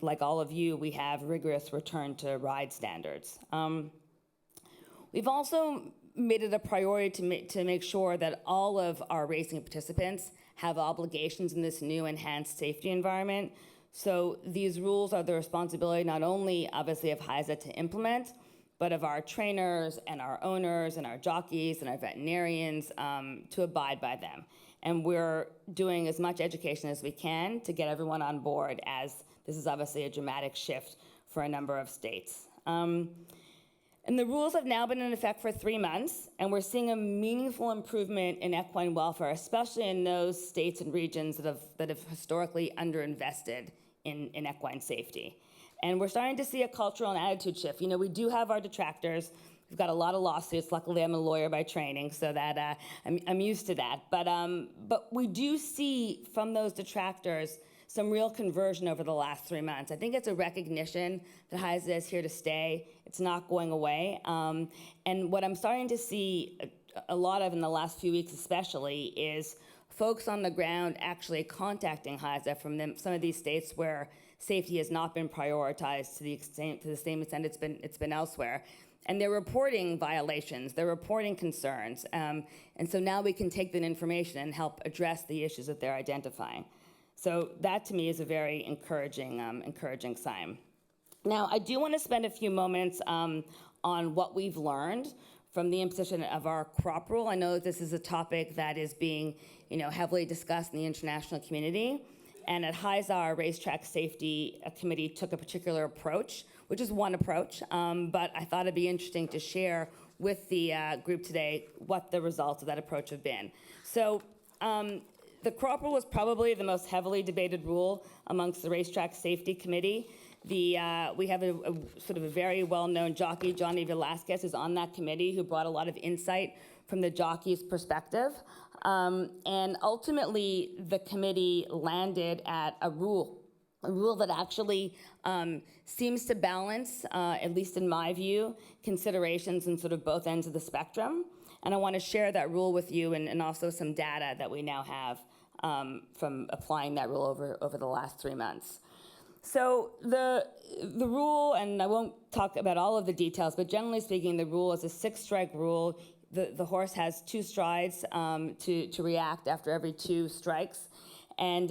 like all of you, we have rigorous return to ride standards. We've also made it a priority to make sure that all of our racing participants have obligations in this new enhanced safety environment. So these rules are the responsibility not only, obviously, of IFHA to implement, but of our trainers and our owners and our jockeys and our veterinarians to abide by them. And we're doing as much education as we can to get everyone on board, as this is obviously a dramatic shift for a number of states. And the rules have now been in effect for 3 months, and we're seeing a meaningful improvement in equine welfare, especially in those states and regions that have historically underinvested in equine safety. And we're starting to see a cultural and attitude shift. We do have our detractors. We've got a lot of lawsuits. Luckily, I'm a lawyer by training, so that I'm used to that. But we do see from those detractors some real conversion over the last 3 months. I think it's a recognition that HISA is here to stay. It's not going away. And what I'm starting to see a lot of in the last few weeks especially is folks on the ground actually contacting HISA from some of these states where safety has not been prioritized to the same extent it's been elsewhere. And they're reporting violations, they're reporting concerns. And so now we can take that information and help address the issues that they're identifying. So that to me is a very encouraging sign. Now, I do want to spend a few moments on what we've learned from the imposition of our crop rule. I know that this is a topic that is being heavily discussed in the international community. And at HISA, our Racetrack Safety Committee took a particular approach, which is one approach, but I thought it'd be interesting to share with the group today what the results of that approach have been. So the crop rule was probably the most heavily debated rule amongst the Racetrack Safety Committee. We have a sort of a very well-known jockey, Johnny Velasquez, is on that committee, who brought a lot of insight from the jockey's perspective. And ultimately, the committee landed at a rule that actually seems to balance, at least in my view, considerations in sort of both ends of the spectrum. And I want to share that rule with you and also some data that we now have from applying that rule over the last 3 months. So the rule, and I won't talk about all of the details, but generally speaking, the rule is a 6-strike rule. The horse has 2 strides to react after every 2 strikes. And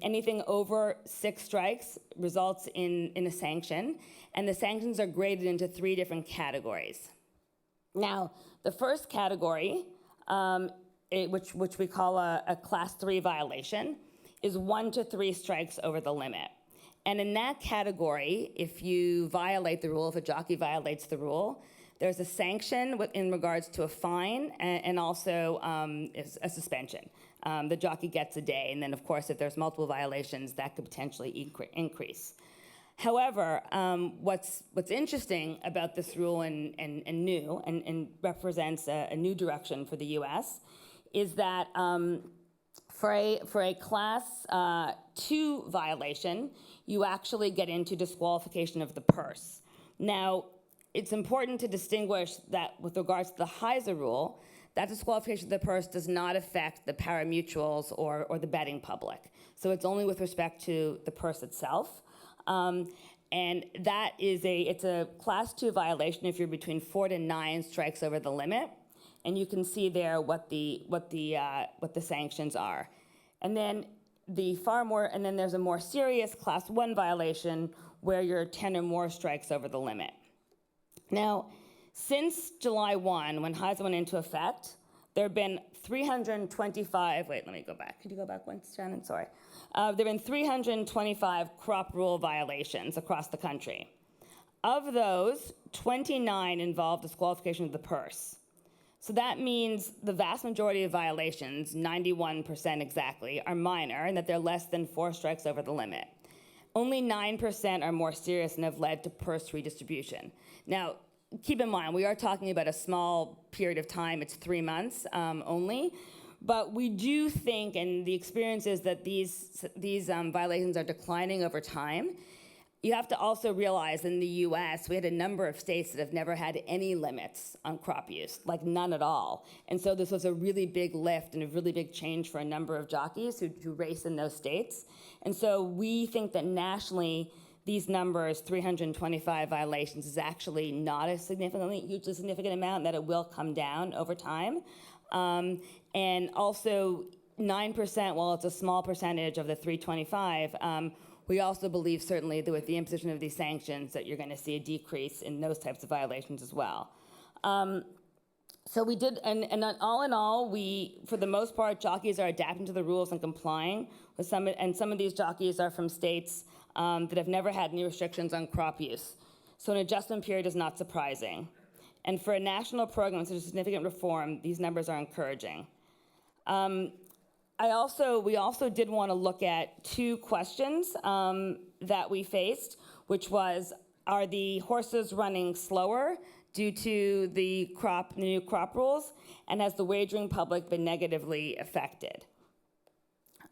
anything over 6 strikes results in a sanction. And the sanctions are graded into 3 different categories. Now, the first category, which we call a Class 3 violation, is 1 to 3 strikes over the limit. And in that category, if you violate the rule, if a jockey violates the rule, there's a sanction in regards to a fine and also a suspension. The jockey gets a day, and then, of course, if there's multiple violations, that could potentially increase. However, what's interesting about this rule and new and represents a new direction for the U.S. is that for a Class 2 violation, you actually get into disqualification of the purse. Now, it's important to distinguish that with regards to the HISA rule, that disqualification of the purse does not affect the pari-mutuels or the betting public. So it's only with respect to the purse itself. And that is it's a Class 2 violation if you're between 4 to 9 strikes over the limit. And you can see there what the sanctions are. And then there's a more serious Class 1 violation where you're 10 or more strikes over the limit. Now, since July 1, when HISA went into effect, there have been 325, wait, let me go back. Could you go back once, Shannon? Sorry. There have been 325 crop rule violations across the country. Of those, 29 involved disqualification of the purse. So that means the vast majority of violations, 91% exactly, are minor and that they're less than 4 strikes over the limit. Only 9% are more serious and have led to purse redistribution. Now, keep in mind, we are talking about a small period of time. It's 3 months only. But we do think, and the experience is that these violations are declining over time. You have to also realize in the US, we had a number of states that have never had any limits on crop use, like none at all. And so this was a really big lift and a really big change for a number of jockeys who race in those states. And so we think that nationally, these numbers, 325 violations, is actually not a hugely significant amount, and that it will come down over time. And also 9%, while it's a small percentage of the 325, we also believe certainly that with the imposition of these sanctions that you're going to see a decrease in those types of violations as well. So we did, and all in all, for the most part, jockeys are adapting to the rules and complying with some of these jockeys are from states that have never had any restrictions on crop use. So an adjustment period is not surprising. And for a national program with such a significant reform, these numbers are encouraging. We also did want to look at 2 questions that we faced, which was, are the horses running slower due to the new crop rules, and has the wagering public been negatively affected?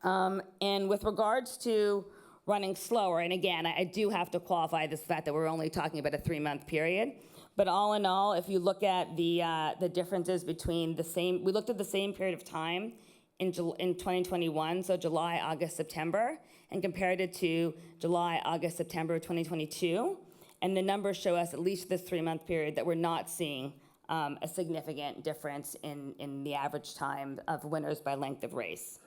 And with regards to running slower, and again, I do have to qualify this fact that we're only talking about a 3-month period, but all in all, if you look at the differences between we looked at the same period of time in 2021, so July, August, September, and compared it to July, August, September of 2022, and the numbers show us, at least this 3-month period, that we're not seeing a significant difference in the average time of winners by length of race.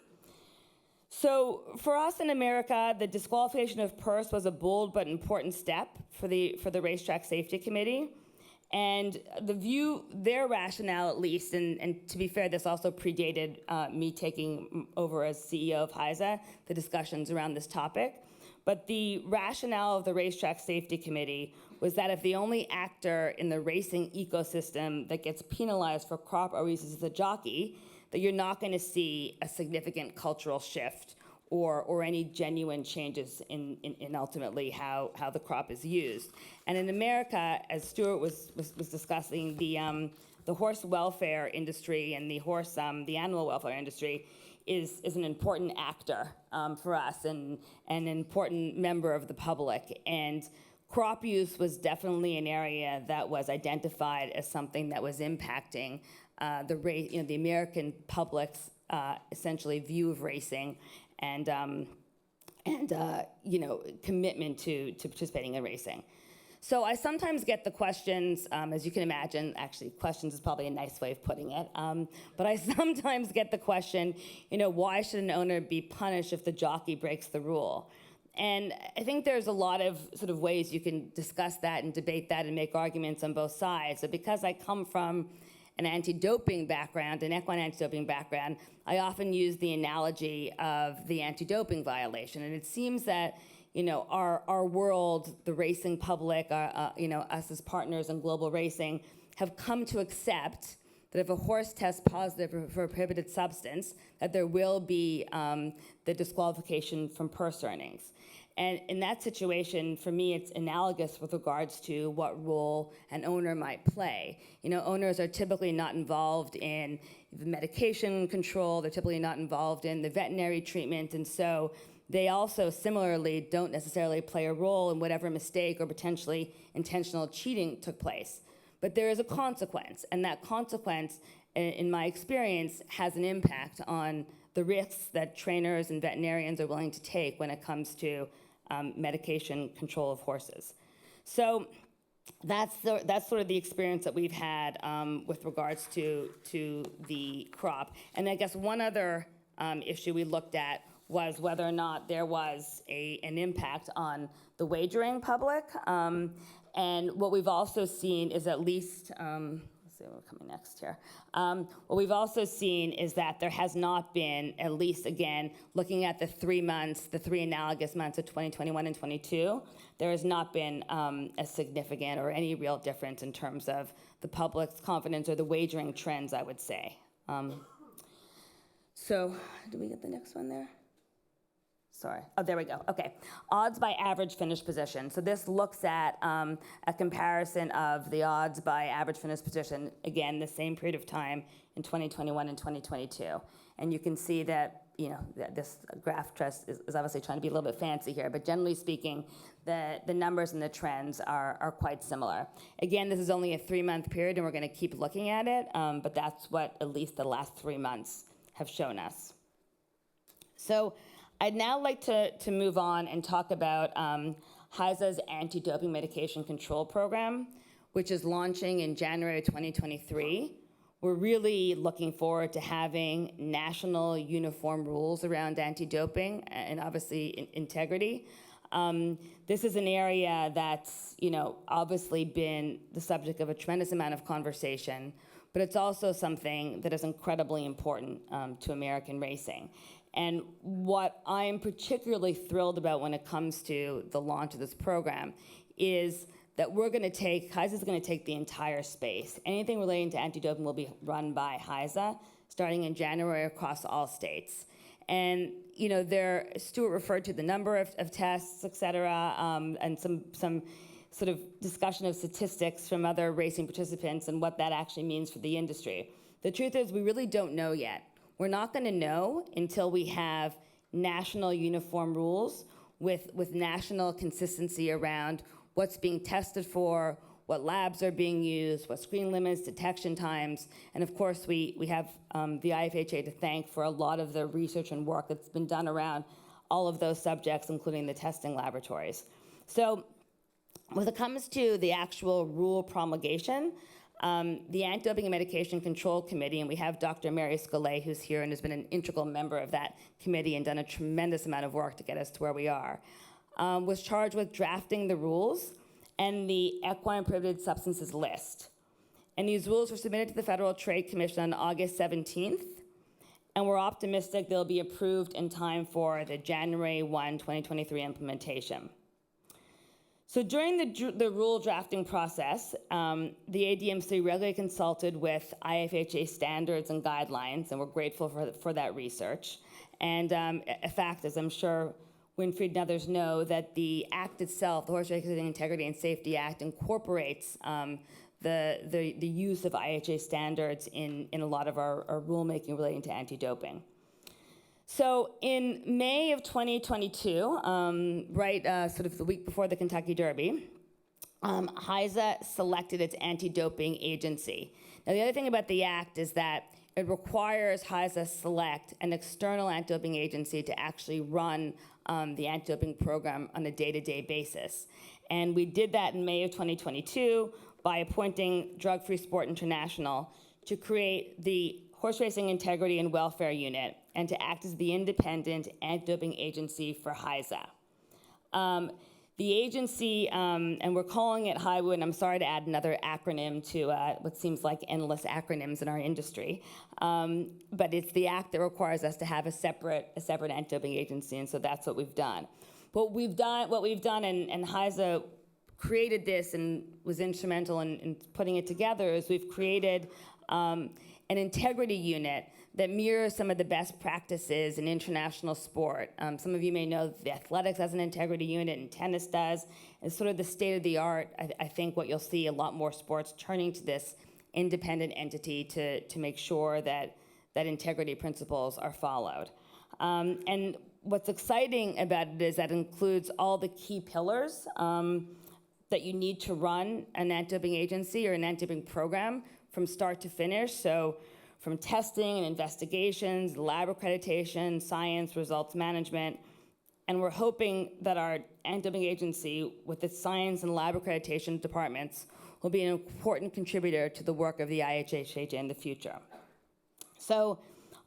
So for us in America, the disqualification of purse was a bold but important step for the Racetrack Safety Committee. And their rationale at least, and to be fair, this also predated me taking over as CEO of IFHA, the discussions around this topic. But the rationale of the Racetrack Safety Committee was that if the only actor in the racing ecosystem that gets penalized for crop races is the jockey, that you're not going to see a significant cultural shift or any genuine changes in ultimately how the crop is used. And in America, as Stuart was discussing, the horse welfare industry and the animal welfare industry is an important actor for us and an important member of the public. And crop use was definitely an area that was identified as something that was impacting the American public's essentially view of racing and commitment to participating in racing. So I sometimes get the questions, as you can imagine, actually questions is probably a nice way of putting it, but I sometimes get the question, why should an owner be punished if the jockey breaks the rule? And I think there's a lot of sort of ways you can discuss that and debate that and make arguments on both sides. So because I come from an anti-doping background, an equine anti-doping background, I often use the analogy of the anti-doping violation. And it seems that, our world, the racing public, us as partners in global racing, have come to accept that if a horse tests positive for a prohibited substance, that there will be the disqualification from purse earnings. And in that situation, for me, it's analogous with regards to what role an owner might play. Owners are typically not involved in the medication control, they're typically not involved in the veterinary treatment, and so they also similarly don't necessarily play a role in whatever mistake or potentially intentional cheating took place. But there is a consequence, and that consequence, in my experience, has an impact on the risks that trainers and veterinarians are willing to take when it comes to medication control of horses. So that's sort of the experience that we've had with regards to the crop. And I guess one other issue we looked at was whether or not there was an impact on the wagering public. And what we've also seen is at least, let's see what's coming next here. What we've also seen is that there has not been, at least again, looking at the 3 months, the 3 analogous months of 2021 and 22, there has not been a significant or any real difference in terms of the public's confidence or the wagering trends, I would say. So, did we get the next one there? Sorry. Oh, there we go. Okay. Odds by average finish position. So this looks at a comparison of the odds by average finish position, again, the same period of time in 2021 and 2022. And you can see that, that this graph is obviously trying to be a little bit fancy here, but generally speaking, the numbers and the trends are quite similar. Again, this is only a 3-month period, and we're going to keep looking at it, but that's what at least the last 3 months have shown us. So I'd now like to move on and talk about IFHA's anti-doping medication control program, which is launching in January 2023. We're really looking forward to having national uniform rules around anti-doping and obviously integrity. This is an area that's, obviously been the subject of a tremendous amount of conversation, but it's also something that is incredibly important to American racing. And what I'm particularly thrilled about when it comes to the launch of this program is that IFHA is going to take the entire space. Anything relating to anti-doping will be run by IFHA starting in January across all states. And, Stuart referred to the number of tests, et cetera, and some sort of discussion of statistics from other racing participants and what that actually means for the industry. The truth is we really don't know yet. We're not going to know until we have national uniform rules with national consistency around what's being tested for, what labs are being used, what screen limits, detection times, and of course we have the IFHA to thank for a lot of the research and work that's been done around all of those subjects, including the testing laboratories. So when it comes to the actual rule promulgation, the Anti-Doping and Medication Control Committee, and we have Dr. Mary Scolay, who's here and has been an integral member of that committee and done a tremendous amount of work to get us to where we are, was charged with drafting the rules and the equine prohibited substances list. And these rules were submitted to the Federal Trade Commission on August 17th, and we're optimistic they'll be approved in time for the January 1, 2023 implementation. So during the rule drafting process, the ADMC regularly consulted with IFHA standards and guidelines, and we're grateful for that research. And a fact, as I'm sure Winfried and others know, that the Act itself, the Horse Racing Integrity and Safety Act, incorporates the use of IHA standards in a lot of our rulemaking relating to anti-doping. So in May of 2022, sort of the week before the Kentucky Derby, IFHA selected its anti-doping agency. Now the other thing about the Act is that it requires IFHA select an external anti-doping agency to actually run the anti-doping program on a day-to-day basis. And we did that in May of 2022 by appointing Drug Free Sport International to create the Horse Racing Integrity and Welfare Unit and to act as the independent anti-doping agency for IFHA. The agency, and we're calling it HIWU, and I'm sorry to add another acronym to what seems like endless acronyms in our industry, but it's the act that requires us to have a separate anti-doping agency, and so that's what we've done. What we've done, and HISA created this and was instrumental in putting it together, is we've created an integrity unit that mirrors some of the best practices in international sport. Some of you may know the athletics has an integrity unit and tennis does. It's sort of the state of the art. I think what you'll see a lot more sports turning to this independent entity to make sure that integrity principles are followed. And what's exciting about it is that it includes all the key pillars that you need to run an anti-doping agency or an anti-doping program from start to finish. So from testing and investigations, lab accreditation, science, results management. And we're hoping that our anti-doping agency, with its science and lab accreditation departments, will be an important contributor to the work of the IHHA in the future. So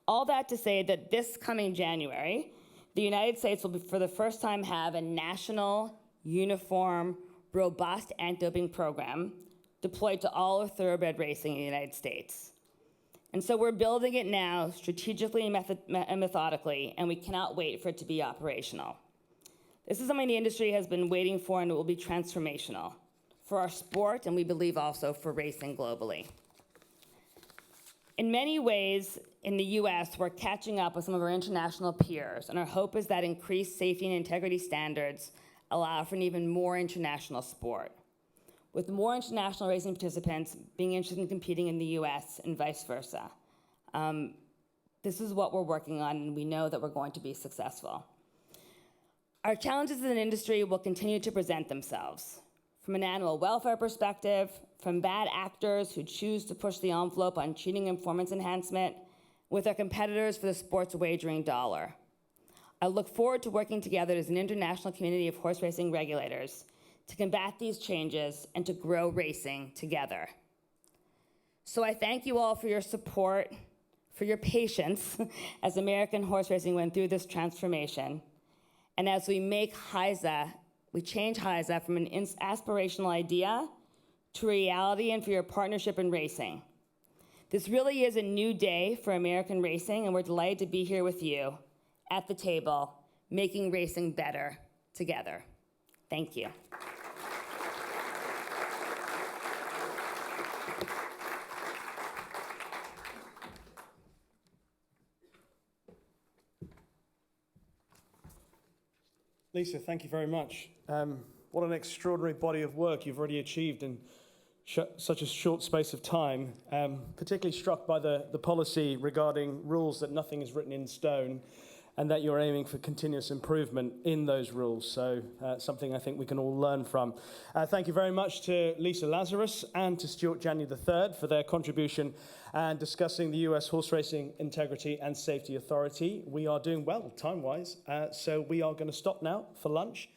all that to say that this coming January, the United States will, for the first time, have a national, uniform, robust anti-doping program deployed to all of thoroughbred racing in the United States. And so we're building it now strategically and methodically, and we cannot wait for it to be operational. This is something the industry has been waiting for, and it will be transformational for our sport, and we believe also for racing globally. In many ways, in the US, we're catching up with some of our international peers, and our hope is that increased safety and integrity standards allow for an even more international sport, with more international racing participants being interested in competing in the US and vice versa. This is what we're working on, and we know that we're going to be successful. Our challenges as an industry will continue to present themselves. From an animal welfare perspective, from bad actors who choose to push the envelope on cheating and performance enhancement, with our competitors for the sports wagering dollar. I look forward to working together as an international community of horse racing regulators to combat these changes and to grow racing together. So I thank you all for your support, for your patience as American horse racing went through this transformation. And as we make HISA, we change HISA from an aspirational idea to reality, and for your partnership in racing. This really is a new day for American racing, and we're delighted to be here with you at the table, making racing better together. Thank you. Lisa, thank you very much. what an extraordinary body of work you've already achieved in such a short space of time. Particularly struck by the policy regarding rules that nothing is written in stone, and that you're aiming for continuous improvement in those rules. So something I think we can all learn from. Thank you very much to Lisa Lazarus and to Stuart Janney III for their contribution and discussing the US Horse Racing Integrity and Safety Authority. We are doing well time-wise, so we are going to stop now for lunch.